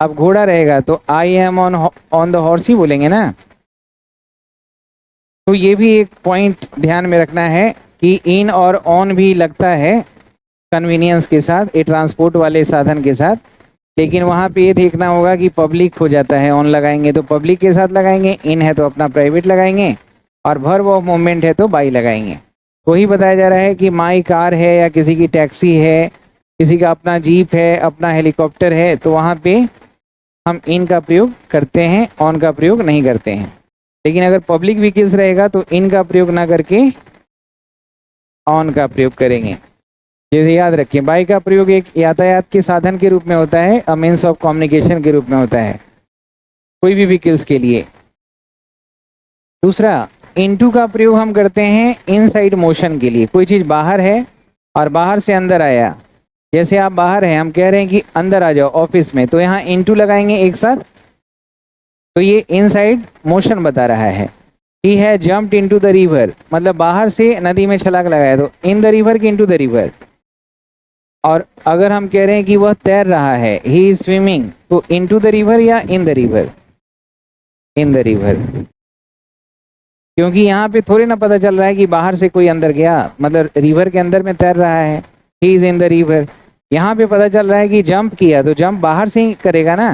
अब घोड़ा रहेगा तो I am on the horse ही बोलेंगे ना। तो ये भी एक पॉइंट ध्यान में रखना है कि इन और ऑन भी लगता है कन्वीनियंस के साथ, ये ट्रांसपोर्ट वाले साधन के साथ, लेकिन वहाँ पे ये देखना होगा कि पब्लिक हो जाता है, ऑन लगाएंगे तो पब्लिक के साथ लगाएंगे, इन है तो अपना प्राइवेट लगाएंगे, और वर्ब ऑफ मूवमेंट है तो बाई लगाएंगे। वही बताया जा रहा है कि माई कार है, या किसी की टैक्सी है, किसी का अपना जीप है, अपना हेलीकॉप्टर है, तो वहाँ पे हम इन का प्रयोग करते हैं, ऑन का प्रयोग नहीं करते हैं। लेकिन अगर पब्लिक व्हीकल्स रहेगा तो इन का प्रयोग ना करके ऑन का प्रयोग करेंगे। जैसे याद रखें, बाई का प्रयोग एक यातायात के साधन के रूप में होता है, अ मीन्स ऑफ कम्युनिकेशन के रूप में होता है कोई भी व्हीकल्स के लिए। दूसरा, इनटू का प्रयोग हम करते हैं इनसाइड मोशन के लिए, कोई चीज़ बाहर है और बाहर से अंदर आया, जैसे आप बाहर हैं, हम कह रहे हैं कि अंदर आ जाओ ऑफिस में, तो यहाँ इनटू लगाएंगे एक साथ, तो ये इनसाइड मोशन बता रहा है। ही है जम्प्ड इनटू द रिवर, मतलब बाहर से नदी में छलांग लगाया, तो इन द रिवर की इनटू द रिवर। और अगर हम कह रहे हैं कि वह तैर रहा है, ही इज स्विमिंग, तो इनटू द रिवर या in the river, in the river, क्योंकि यहाँ पे थोड़ी ना पता चल रहा है कि बाहर से कोई अंदर गया, मतलब रिवर के अंदर में तैर रहा है, he is in the river. यहाँ पे पता चल रहा है कि जंप किया, तो जंप बाहर से ही करेगा ना,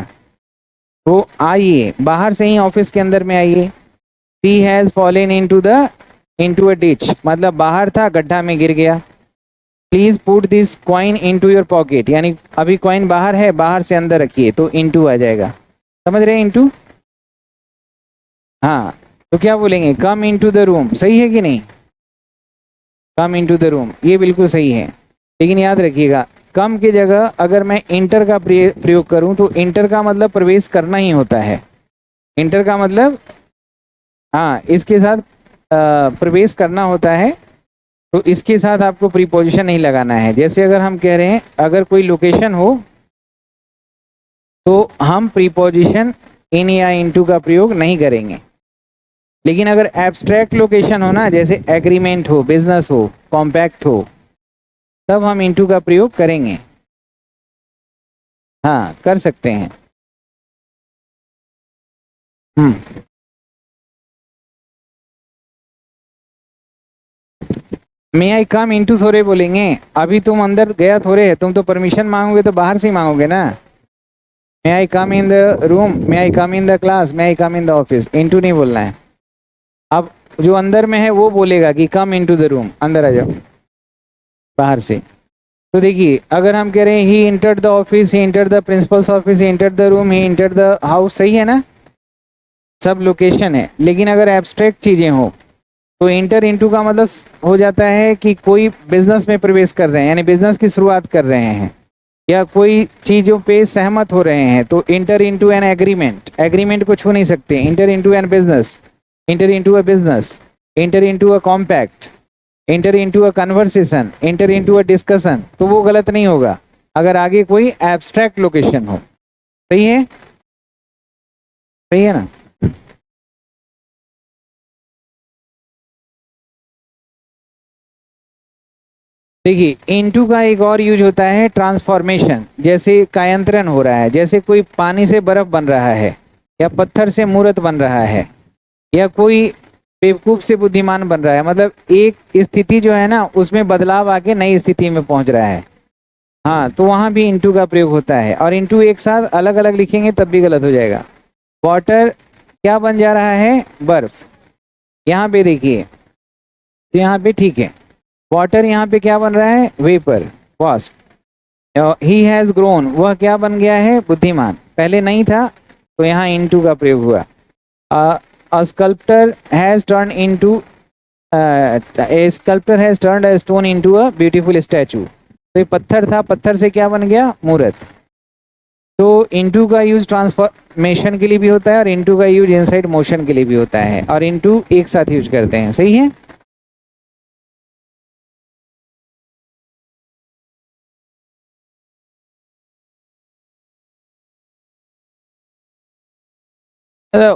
तो आइए बाहर से ही ऑफिस के अंदर में आइए। She has fallen into a ditch, मतलब बाहर था, गड्ढा में गिर गया। Please put this coin into your pocket, यानी अभी कॉइन बाहर है, बाहर से अंदर रखिए, तो इनटू आ जाएगा। समझ रहे हैं इनटू? हाँ, तो क्या बोलेंगे, कम इनटू द रूम, सही है कि नहीं? कम इनटू द रूम, ये बिल्कुल सही है। लेकिन याद रखिएगा, कम की जगह अगर मैं इंटर का प्रयोग करूं तो इंटर का मतलब प्रवेश करना ही होता है। इंटर का मतलब, हाँ, इसके साथ प्रवेश करना होता है, तो इसके साथ आपको प्रीपोजिशन नहीं लगाना है। जैसे अगर हम कह रहे हैं अगर कोई लोकेशन हो तो हम प्रीपोजिशन इन या इनटू का प्रयोग नहीं करेंगे। लेकिन अगर एब्स्ट्रैक्ट लोकेशन हो ना, जैसे एग्रीमेंट हो, बिजनेस हो, कॉम्पैक्ट हो, तब हम इनटू का प्रयोग करेंगे। हाँ, कर सकते हैं। मे आई कम इनटू थोड़े बोलेंगे, अभी तुम अंदर गया थोड़े है, तुम तो परमिशन मांगोगे तो बाहर से ही मांगोगे ना। May I come in the room, may I come in the class, may I come in the office, into नहीं बोलना है। अब जो अंदर में है वो बोलेगा कि कम इनटू द रूम, अंदर आ जाओ बाहर से। तो देखिए, अगर हम कह रहे हैं he entered the office, he entered the principles office, he entered the room, he entered the house, सही है ना, सब लोकेशन है। लेकिन अगर एब्स्ट्रैक्ट चीजें हो तो इंटर इनटू का मतलब हो जाता है कि कोई बिजनेस में प्रवेश कर रहे हैं, यानी बिजनेस की शुरुआत कर रहे हैं, या कोई चीजों पे सहमत हो रहे हैं, तो enter into an agreement, agreement को छू नहीं सकते। Enter into an business, enter into a business, enter into a compact, enter into a conversation, enter into a discussion, तो वो गलत नहीं होगा अगर आगे कोई एब्स्ट्रैक्ट लोकेशन हो। सही है? सही है ना? देखिए, इनटू का एक और यूज होता है ट्रांसफॉर्मेशन, जैसे कायांतरण हो रहा है, जैसे कोई पानी से बर्फ बन रहा है, या पत्थर से मूर्त बन रहा है, या कोई बेवकूफ से बुद्धिमान बन रहा है, मतलब एक स्थिति जो है ना उसमें बदलाव आके नई स्थिति में पहुंच रहा है। हाँ, तो वहां भी इनटू का प्रयोग होता है, और इनटू एक साथ अलग अलग लिखेंगे तब भी गलत हो जाएगा। वाटर क्या बन जा रहा है, बर्फ। यहाँ पे देखिए, तो यहाँ पे ठीक है, वाटर यहाँ पे क्या बन रहा है, vapour, wasp. He has grown, वह क्या बन गया है, बुद्धिमान, पहले नहीं था, तो यहाँ इनटू का प्रयोग हुआ। a sculptor has turned into a sculptor has turned a stone into a beautiful statue, तो ये पत्थर था, पत्थर से क्या बन गया, मूर्त। तो इनटू का यूज ट्रांसफॉर्मेशन के लिए भी होता है, और इनटू का यूज इनसाइड मोशन के लिए भी होता है, और इनटू एक साथ यूज करते हैं। सही है?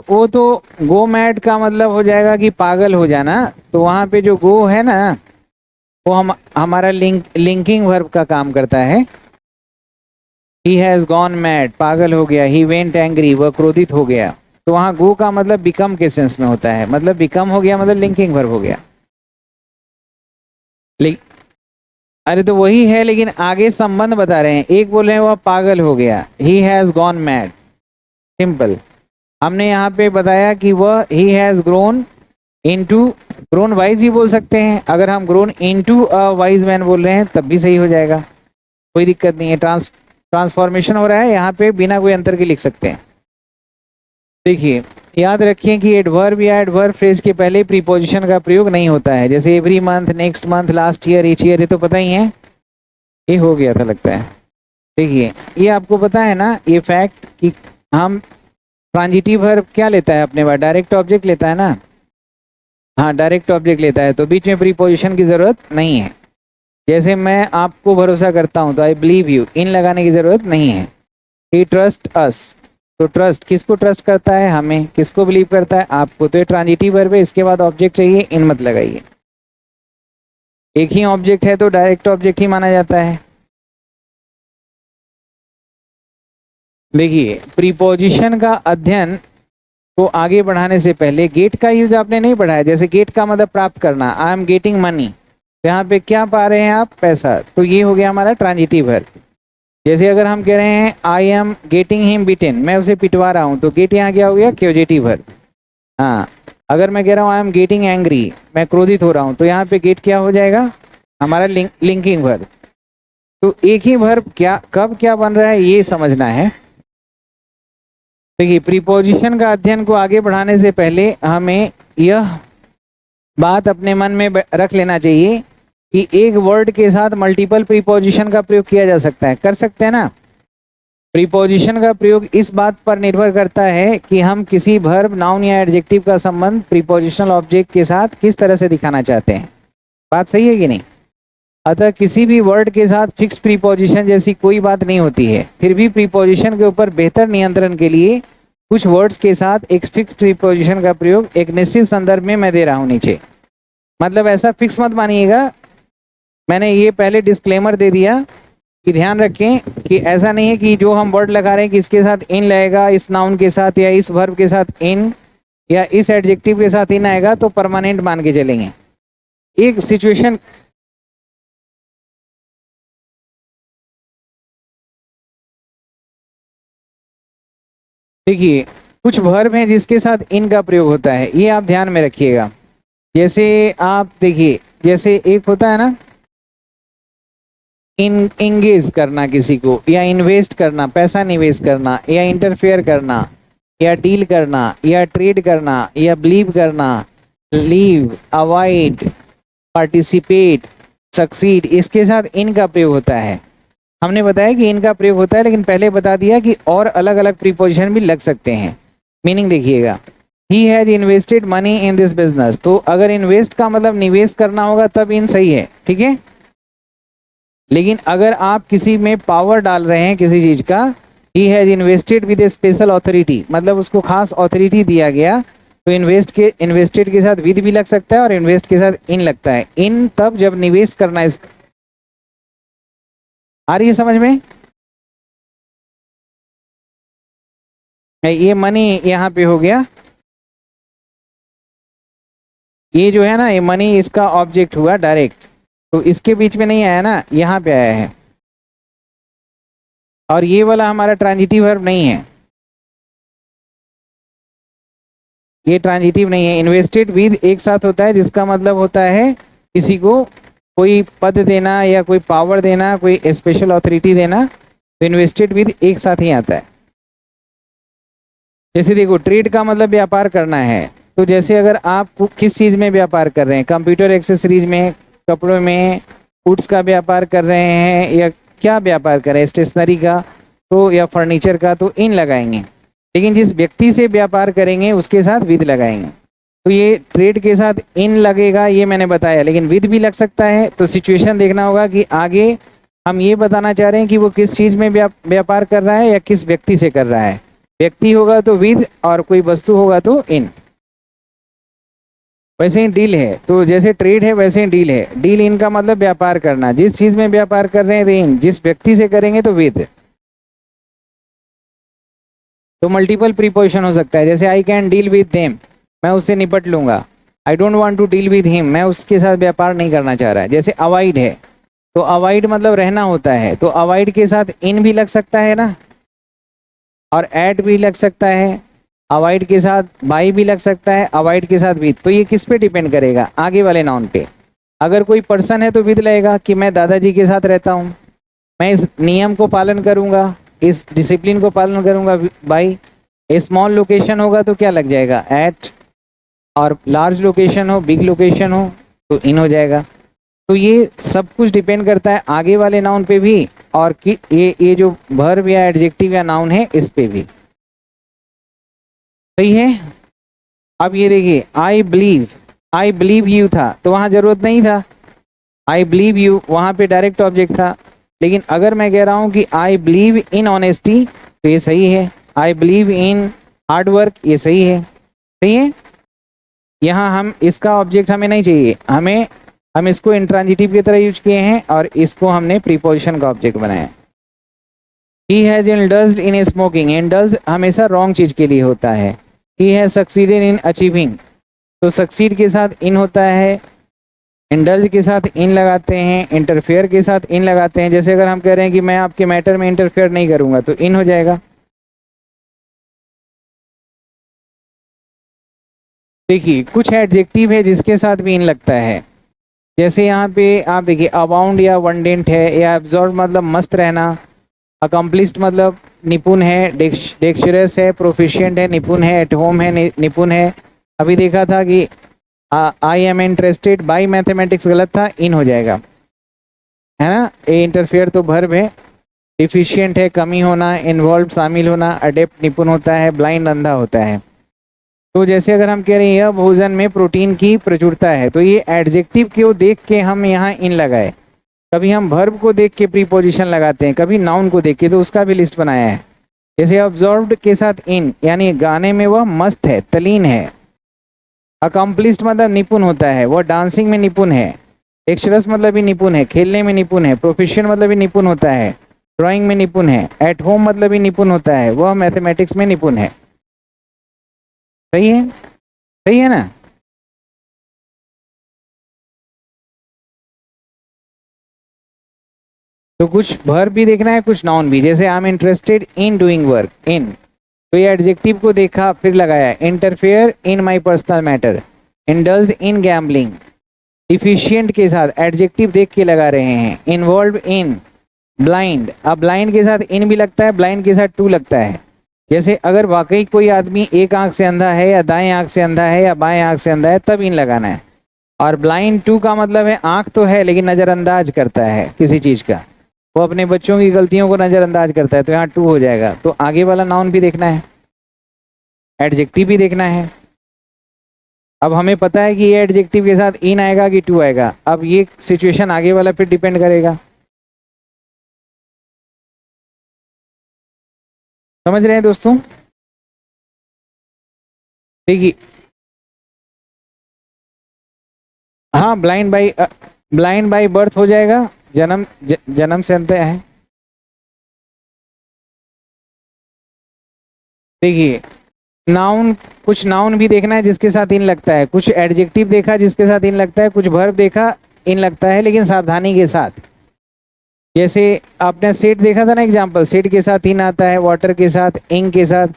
वो तो गो मैड का मतलब हो जाएगा कि पागल हो जाना, तो वहां पे जो गो है ना, वो हमारा लिंकिंग वर्ब का काम करता है। ही हैज गॉन मैड, पागल हो गया। ही वेंट एंग्री, वह क्रोधित हो गया। तो वहां गो का मतलब बिकम के सेंस में होता है, मतलब बिकम हो गया मतलब लिंकिंग वर्ब हो गया। अरे तो वही है, लेकिन आगे संबंध बता रहे हैं। एक बोल रहे हैं वह पागल हो गया, he has gone mad, simple. हमने यहाँ पे बताया कि वह he has grown into, grown wise ही बोल सकते हैं। अगर हम grown into a wise man बोल रहे हैं तब भी सही हो जाएगा, कोई दिक्कत नहीं है। ट्रांसफॉर्मेशन हो रहा है यहाँ पे, बिना कोई अंतर के लिख सकते हैं। देखिए, याद रखिए कि एडवर्ब या एडवर्ब फ्रेज के पहले प्रीपोजिशन का प्रयोग नहीं होता है, जैसे every month, next month, last year, each year, ये तो पता ही है, ये हो गया था लगता है। देखिए, ये आपको पता है ना ये फैक्ट कि हम ट्रांजिटिव वर्ब क्या लेता है अपने पास, डायरेक्ट ऑब्जेक्ट लेता है ना। हाँ, डायरेक्ट ऑब्जेक्ट लेता है, तो बीच में प्रीपोजिशन की जरूरत नहीं है। जैसे मैं आपको भरोसा करता हूँ तो आई बिलीव यू, इन लगाने की जरूरत नहीं है। ही ट्रस्ट अस, तो ट्रस्ट किसको ट्रस्ट करता है, हमें। किसको बिलीव करता है, आपको। तो ये ट्रांजिटिव वर्ब है, इसके बाद ऑब्जेक्ट चाहिए, इन मत लगाइए। एक ही ऑब्जेक्ट है तो डायरेक्ट ऑब्जेक्ट ही माना जाता है। देखिए, प्रीपोजिशन का अध्ययन को आगे बढ़ाने से पहले गेट का यूज आपने नहीं पढ़ाया। जैसे गेट का मतलब प्राप्त करना, आई एम गेटिंग मनी, यहाँ पे क्या पा रहे हैं आप, पैसा, तो ये हो गया हमारा ट्रांजिटिव वर्ब। जैसे अगर हम कह रहे हैं I am getting him beaten, मैं उसे पिटवा रहा हूँ, तो गेट यहाँ क्या हो गया, क्योजेटिव वर्ब। हाँ, अगर मैं कह रहा हूँ आई एम गेटिंग एंग्री, मैं क्रोधित हो रहा हूँ, तो यहाँ पे गेट क्या हो जाएगा, हमारा लिंकिंग वर्ब। तो एक ही वर्ब क्या कब क्या बन रहा है ये समझना है। देखिए, प्रीपोजिशन का अध्ययन को आगे बढ़ाने से पहले हमें यह बात अपने मन में रख लेना चाहिए कि एक वर्ड के साथ मल्टीपल प्रीपोजिशन का प्रयोग किया जा सकता है, कर सकते हैं ना। प्रीपोजिशन का प्रयोग इस बात पर निर्भर करता है कि हम किसी वर्ब, नाउन या एडजेक्टिव का संबंध प्रीपोजिशनल ऑब्जेक्ट के साथ किस तरह से दिखाना चाहते हैं। बात सही है कि नहीं। अतः किसी भी वर्ड के साथ फिक्स प्रीपोजिशन जैसी कोई बात नहीं होती है। फिर भी प्रीपोजिशन के ऊपर बेहतर नियंत्रण के लिए कुछ वर्ड्स के साथ एक फिक्स प्रीपोजिशन का प्रयोग एक निश्चित संदर्भ में मैं दे रहा हूं नीचे। मतलब ऐसा फिक्स मत मानिएगा, मैंने ये पहले डिस्क्लेमर दे दिया कि ध्यान रखें कि ऐसा नहीं है कि जो हम वर्ड लगा रहे हैं कि इसके साथ इन लगेगा, इस नाउन के साथ या इस वर्ब के साथ इन या इस एडजेक्टिव के साथ इन आएगा तो परमानेंट मान के चलेंगे। एक सिचुएशन, देखिए कुछ वर्ब हैं जिसके साथ इन का प्रयोग होता है, ये आप ध्यान में रखिएगा। जैसे आप देखिए, जैसे एक होता है ना इंगेज करना किसी को, या इन्वेस्ट करना, पैसा निवेश करना, या इंटरफेयर करना, या डील करना, या ट्रेड करना, या बिलीव करना, लीव, अवॉइड, पार्टिसिपेट, सक्सीड, इसके साथ इन का प्रयोग होता है। हमने बताया कि इनका प्रयोग होता है, लेकिन पहले बता दिया कि और अलग अलग प्रीपोजिशन भी लग सकते हैं। मीनिंग देखिएगा, he has invested money in this business, तो अगर इन्वेस्ट का मतलब निवेश करना होगा तब इन सही है, ठीक है। लेकिन अगर आप किसी में पावर डाल रहे हैं किसी चीज का, he has invested with A special authority, मतलब उसको खास अथॉरिटी दिया गया, तो इन्वेस्टेड के साथ विद भी लग सकता है और इन्वेस्ट के साथ इन लगता है। इन तब जब निवेश करना है। आ रही है समझ में। ये मनी यहाँ पे हो गया, ये जो है ना ये मनी इसका ऑब्जेक्ट हुआ डायरेक्ट, तो इसके बीच में नहीं आया ना, यहाँ पे आया है। और ये वाला हमारा ट्रांजिटिव वर्ब नहीं है, ये ट्रांजिटिव नहीं है। इन्वेस्टेड विद एक साथ होता है, जिसका मतलब होता है किसी को कोई पद देना या कोई पावर देना, कोई स्पेशल अथॉरिटी देना, तो इन्वेस्टेड विद एक साथ ही आता है। जैसे देखो, ट्रेड का मतलब व्यापार करना है, तो जैसे अगर आप किस चीज में व्यापार कर रहे हैं, कंप्यूटर एक्सेसरीज में, कपड़ों में, फूड्स का व्यापार कर रहे हैं, या क्या व्यापार कर रहे हैं, स्टेशनरी का तो या फर्नीचर का, तो इन लगाएंगे। लेकिन जिस व्यक्ति से व्यापार करेंगे उसके साथ विद लगाएंगे। तो ये ट्रेड के साथ इन लगेगा, ये मैंने बताया, लेकिन विद भी लग सकता है। तो सिचुएशन देखना होगा कि आगे हम ये बताना चाह रहे हैं कि वो किस चीज में व्यापार कर रहा है या किस व्यक्ति से कर रहा है। व्यक्ति होगा तो विद, और कोई वस्तु होगा तो इन। वैसे ही डील है, तो जैसे ट्रेड है वैसे ही डील है। डील इन का मतलब व्यापार करना, जिस चीज में व्यापार कर रहे हैं तो इन, जिस व्यक्ति से करेंगे तो विद। तो मल्टीपल प्रीपोजिशन हो सकता है, जैसे I can deal with them, मैं उससे निपट लूंगा। I don't want to deal with him, मैं उसके साथ व्यापार नहीं करना चाह रहा है। जैसे अवॉइड है, तो अवॉइड मतलब रहना होता है, तो अवॉइड के साथ इन भी लग सकता है ना, और एट भी लग सकता है। अवॉइड के साथ बाई भी लग सकता है, अवॉइड के साथ विद। तो ये किस पे डिपेंड करेगा, आगे वाले नाउन पे। अगर कोई पर्सन है तो विद लगेगा कि मैं दादाजी के साथ रहता हूँ, मैं इस नियम को पालन करूंगा, इस डिसिप्लिन को पालन करूंगा, बाई। स्मॉल लोकेशन होगा तो क्या लग जाएगा, एट। और लार्ज लोकेशन हो, बिग लोकेशन हो, तो इन हो जाएगा। तो ये सब कुछ डिपेंड करता है आगे वाले नाउन पे भी, और कि ये जो वर्ब या एडजेक्टिव या नाउन है इस पे भी। सही है। अब ये देखिए, आई बिलीव यू था, तो वहां जरूरत नहीं था। आई बिलीव यू वहां पे डायरेक्ट ऑब्जेक्ट था। लेकिन अगर मैं कह रहा हूं कि आई बिलीव इन ऑनेस्टी, तो ये सही है। I believe in hard work, ये सही है। सही है। यहाँ हम इसका ऑब्जेक्ट हमें नहीं चाहिए, हम इसको इंट्रांजिटिव की तरह यूज किए हैं और इसको हमने प्रीपोजिशन का ऑब्जेक्ट बनाया। He has indulged in smoking, indulge हमेशा रॉन्ग चीज के लिए होता है। He has succeeded in achieving, तो सक्सीड के साथ इन होता है, इंडल्ज के साथ इन लगाते हैं, इंटरफेयर के साथ इन लगाते हैं। जैसे अगर हम कह रहे हैं कि मैं आपके मैटर में इंटरफेयर नहीं करूंगा तो इन हो जाएगा। देखिए कुछ एडजेक्टिव है जिसके साथ भी इन लगता है। जैसे यहाँ पे आप देखिए अबाउंड या वनडेंट है, या एब्जॉर्ब मतलब मस्त रहना, अकम्प्लिस्ड मतलब निपुण है, डेक्चरस है, प्रोफिशिएंट है, निपुण है, एट होम है, निपुण है। अभी देखा था कि आई एम इंटरेस्टेड बाई मैथमेटिक्स गलत था, इन हो जाएगा, है ना। ए इंटरफेयर तो वर्ब है। एफिशिएंट है कमी होना, इन्वॉल्व शामिल होना, अडेप्ट निपुण होता है, ब्लाइंड अंधा होता है। तो जैसे अगर हम कह रहे हैं यह भोजन में प्रोटीन की प्रचुरता है, तो ये एडजेक्टिव को देख के हम यहाँ इन लगाए। कभी हम वर्ब को देख के प्रीपोजिशन लगाते हैं, कभी नाउन को देख के, तो उसका भी लिस्ट बनाया है। जैसे ऑब्जर्व्ड के साथ इन, यानी गाने में वह मस्त है, तलीन है। अकम्प्लिस्ड मतलब निपुण होता है, वह डांसिंग में निपुण है। एक्सरस मतलब भी निपुण है, खेलने में निपुण है। प्रोफेशन मतलब भी निपुण होता है, ड्राइंग में निपुण है। एट होम मतलब भी निपुण होता है, वह मैथमेटिक्स में निपुण है। सही है, सही है ना। तो कुछ वर्ब भी देखना है, कुछ नाउन भी। जैसे I am interested in doing work, in, तो ये एडजेक्टिव को देखा फिर लगाया। Interfere in my personal matter, indulge in gambling. Efficient के साथ एडजेक्टिव देख के लगा रहे हैं। इन्वॉल्व इन, ब्लाइंड, अब ब्लाइंड के साथ इन भी लगता है, ब्लाइंड के साथ टू लगता है। जैसे अगर वाकई कोई आदमी एक आंख से अंधा है, या दाएं आंख से अंधा है, या बाएं आंख से अंधा है, तब इन लगाना है। और ब्लाइंड टू का मतलब है आंख तो है लेकिन नजरअंदाज करता है किसी चीज का, वो अपने बच्चों की गलतियों को नजरअंदाज करता है, तो यहाँ टू हो जाएगा। तो आगे वाला नाउन भी देखना है, एडजेक्टिव भी देखना है। अब हमें पता है कि ये एडजेक्टिव के साथ इन आएगा कि टू आएगा, अब ये सिचुएशन आगे वाला फिर डिपेंड करेगा। समझ रहे हैं दोस्तों। देखिए, हाँ ब्लाइंड बाई बर्थ हो जाएगा, जन्म से अंत है। देखिए नाउन, कुछ नाउन भी देखना है जिसके साथ इन लगता है, कुछ एडजेक्टिव देखा जिसके साथ इन लगता है, कुछ वर्ब देखा इन लगता है, लेकिन सावधानी के साथ। जैसे आपने सेट देखा था ना एग्जांपल, सेट के साथ इन आता है, वाटर के साथ, इंक के साथ।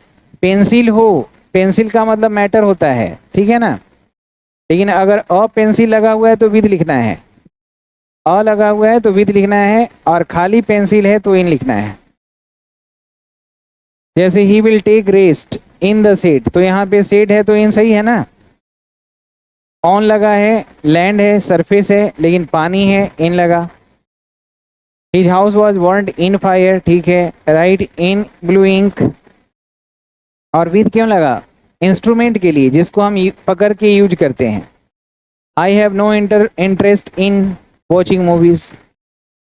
पेंसिल हो, पेंसिल का मतलब मैटर होता है, ठीक है ना। लेकिन अगर अ पेंसिल लगा हुआ है तो विद लिखना है, अ लगा हुआ है तो विद लिखना है, और खाली पेंसिल है तो इन लिखना है। जैसे he will take rest in the set, तो यहाँ पे सेट है तो इन सही है ना। ऑन लगा है, लैंड है, सरफेस है, लेकिन पानी है, इन लगा। His house was burned in fire, ठीक है, राइट इन ब्लू इंक। और विद क्यों लगा, इंस्ट्रूमेंट के लिए जिसको हम पकड़ के यूज करते हैं। I have no interest in watching movies.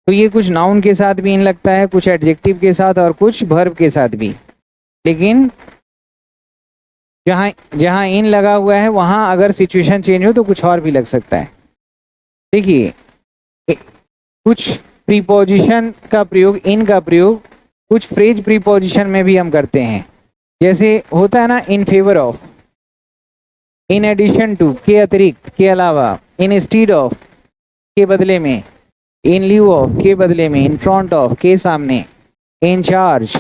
तो ये कुछ नाउन के साथ भी इन लगता है, कुछ एडजेक्टिव के साथ, और कुछ वर्ब के साथ भी। लेकिन जहाँ जहाँ इन लगा हुआ है वहाँ अगर सिचुएशन चेंज हो तो कुछ और भी लग सकता है। देखिए कुछ प्रीपोजिशन का प्रयोग, इन का प्रयोग कुछ फ्रेज प्रीपोजिशन में भी हम करते हैं। जैसे होता है ना, in favour of, in addition to के अतिरिक्त, के अलावा, इन स्टीड ऑफ के बदले में, इन ल्यू ऑफ के बदले में, इन फ्रंट ऑफ के सामने, इन चार्ज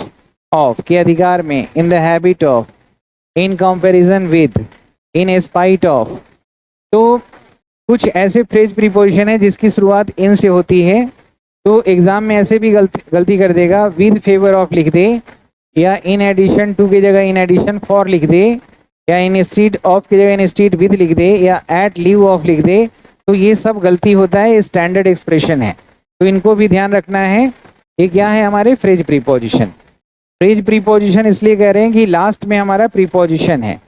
ऑफ के अधिकार में, इन the habit of, in comparison with, in spite of. तो कुछ ऐसे फ्रेज प्रीपोजिशन है जिसकी शुरुआत इन से होती है, तो एग्जाम में ऐसे भी गलती कर देगा, विद फेवर ऑफ लिख दे, या इन एडिशन टू की जगह इन एडिशन फॉर लिख दे, या इन स्ट्रीट ऑफ की जगह इन स्ट्रीट विद लिख दे, या एट लीव ऑफ लिख दे। तो ये सब गलती होता है, स्टैंडर्ड एक्सप्रेशन है, तो इनको भी ध्यान रखना है। ये क्या है हमारे फ्रेज प्रीपोजिशन। फ्रेज प्रीपोजिशन इसलिए कह रहे हैं कि लास्ट में हमारा प्रीपोजिशन है।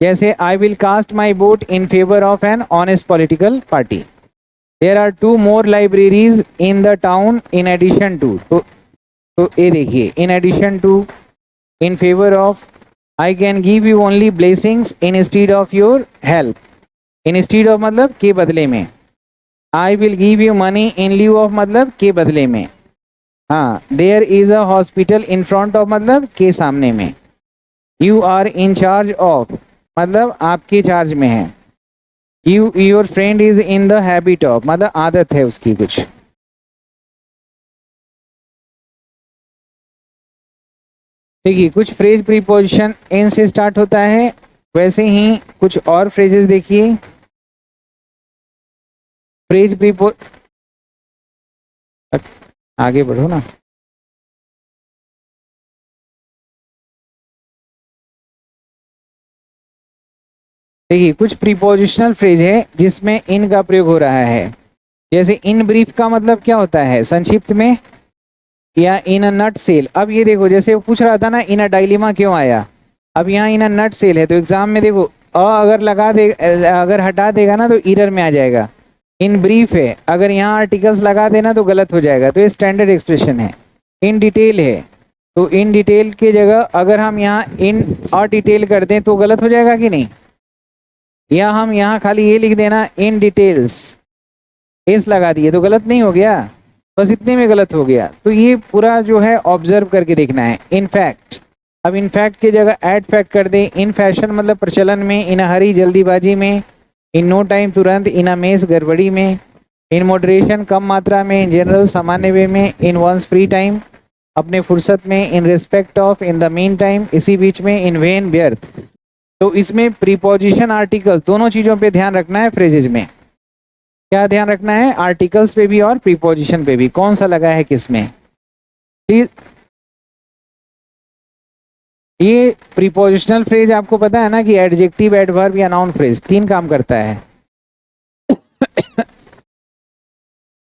जैसे I will cast my vote in favour of an honest political party, there are 2 more libraries in the town in addition to. तो ये देखिए, in addition to, in favour of, I can give you only blessings instead of your help, instead of मतलब के बदले में। I will give you money in lieu of मतलब के बदले में। हाँ, there is a hospital in front of मतलब के सामने में। You are in charge of मतलब आपके चार्ज में है। Your friend is in the habit of, मतलब आदत है उसकी कुछ। देखिए कुछ फ्रेज प्रीपोजिशन इन से स्टार्ट होता है, वैसे ही कुछ और फ्रेजेस देखिए। फ्रेज प्रीपो आगे बढ़ो ना। देखिए कुछ प्रीपोजिशनल फ्रेज है जिसमें इन का प्रयोग हो रहा है। जैसे इन ब्रीफ का मतलब क्या होता है, संक्षिप्त में, या इन अ नट सेल। अब ये देखो, जैसे वो पूछ रहा था ना इन अ डायलिमा क्यों आया, अब यहाँ इन अ नट सेल है तो एग्जाम में देखो अगर लगा दे, अगर हटा देगा ना तो एरर में आ जाएगा। इन ब्रीफ है, अगर यहाँ आर्टिकल्स लगा देना तो गलत हो जाएगा, तो ये स्टैंडर्ड एक्सप्रेशन है। इन डिटेल है, तो इन डिटेल की जगह अगर हम यहाँ इन और डिटेल कर दें तो गलत हो जाएगा कि नहीं, या हम यहाँ खाली ये लिख देना इन डिटेल्स, एस लगा दिए तो गलत नहीं हो गया, बस इतने में गलत हो गया। तो ये पूरा जो है ऑब्जर्व करके देखना है। इनफैक्ट, अब इनफैक्ट की जगह एड फैक्ट कर दें। इन फैशन मतलब प्रचलन में, इन हरी जल्दीबाजी में, इन नो टाइम तुरंत, इन अमेज गड़बड़ी में, इन मॉडरेशन कम मात्रा में, इन जनरल सामान्य वे में, इन वंस फ्री टाइम अपने फुर्सत में, इन respect of, in the mean time इसी बीच में, इन वेन व्यर्थ। तो इसमें प्रीपोजिशन आर्टिकल्स दोनों चीजों पे ध्यान रखना है। फ्रेजेज में क्या ध्यान रखना है, आर्टिकल्स पे भी और प्रीपोजिशन पे भी, कौन सा लगा है किसमें। ये प्रीपोजिशनल फ्रेज आपको पता है ना कि एडजेक्टिव, एडवर्ब या नाउन फ्रेज तीन काम करता है।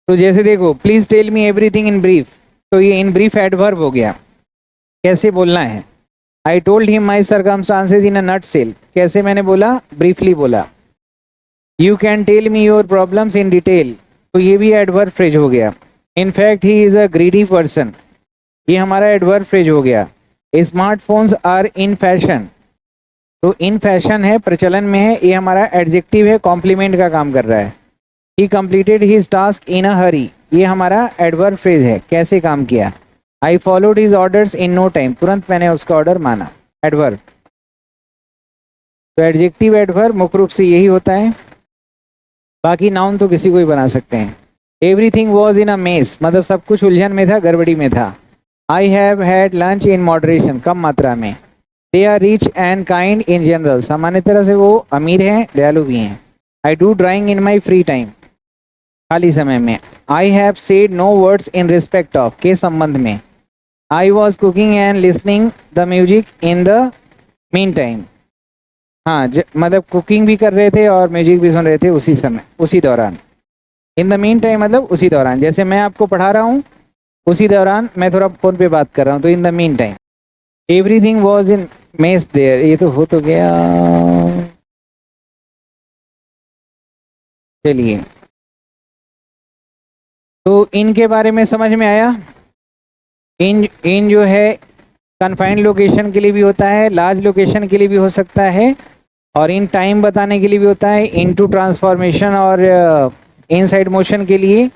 तो जैसे देखो please tell me everything in brief, तो ये इन ब्रीफ एडवर्ब हो गया। कैसे बोलना है, I told him my circumstances in a nutshell, कैसे मैंने बोला, ब्रीफली बोला। You can tell me your problems in detail, तो ये भी एडवर्ब फ्रेज हो गया। In fact he is a greedy person, ये हमारा एडवर्ब फ्रेज हो गया। स्मार्टफोन्स आर इन फैशन, तो इन फैशन है, प्रचलन में है, ये हमारा एडजेक्टिव है, कॉम्प्लीमेंट का काम कर रहा है। He completed his task in a hurry, ये हमारा एडवर्ब फ्रेज है, कैसे काम किया। I followed his orders in no time, तुरंत मैंने उसका ऑर्डर माना, एडवर्ब। तो एडजेक्टिव एडवर्ब मुख्य रूप से यही होता है, बाकी नाउन तो किसी को ही बना सकते हैं। Everything was in a mess, मतलब सब कुछ उलझन में था, गड़बड़ी में था। I have had lunch in moderation, कम मात्रा में। They are rich and kind in general, सामान्य तरह से वो अमीर हैं, दयालु भी हैं। I do drawing in my free time, खाली समय में। I have said no words in respect of, के संबंध में। I was cooking and listening the music in the mean time, हाँ मतलब कुकिंग भी कर रहे थे और म्यूजिक भी सुन रहे थे उसी समय, उसी दौरान। इन द मीन टाइम मतलब उसी दौरान, जैसे मैं आपको पढ़ा रहा हूँ उसी दौरान मैं थोड़ा फोन पे बात कर रहा हूँ, तो in the meantime. Everything was in mess there, ये तो हो तो गया। चलिए, तो इनके बारे में समझ में आया। इन जो है कन्फाइंड लोकेशन के लिए भी होता है, लार्ज लोकेशन के लिए भी हो सकता है, और इन टाइम बताने के लिए भी होता है, इनटू ट्रांसफॉर्मेशन और इनसाइड मोशन के लिए।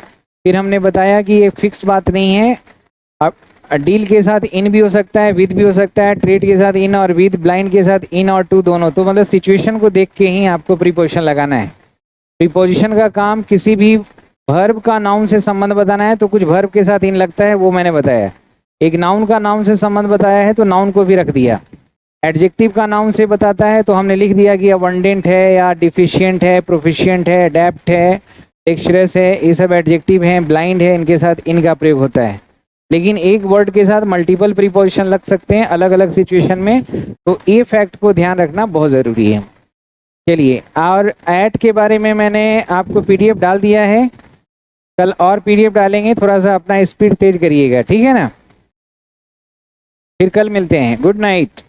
फिर हमने बताया कि ये फिक्स्ड बात नहीं है, अब डील के साथ इन भी हो सकता है, विद भी हो सकता है, ट्रेड के साथ इन और विद, ब्लाइंड के साथ इन और टू दोनों। तो मतलब सिचुएशन को देख के ही आपको प्रीपोजिशन लगाना है। प्रीपोजिशन का काम किसी भी वर्ब का नाउन से संबंध बताना है, तो कुछ वर्ब के साथ इन लगता है, वो मैंने बताया। एक नाउन का नाउन से संबंध बताया है तो नाउन को भी रख दिया। एडजेक्टिव का नाउन से बताता है तो हमने लिख दिया कि अबंडेंट है, या डिफिशिएंट है, प्रोफिशिएंट है, डेप्थ है, डेक्स्ट्रस है, ये सब एडजेक्टिव हैं। ब्लाइंड है, इनके साथ इनका प्रयोग होता है। लेकिन एक वर्ड के साथ मल्टीपल प्रीपोजिशन लग सकते हैं अलग अलग सिचुएशन में, तो ये फैक्ट को ध्यान रखना बहुत ज़रूरी है। चलिए, और ऐट के बारे में मैंने आपको पीडीएफ डाल दिया है, कल और पीडीएफ डालेंगे, थोड़ा सा अपना स्पीड तेज करिएगा, ठीक है ना। फिर कल मिलते हैं, गुड नाइट।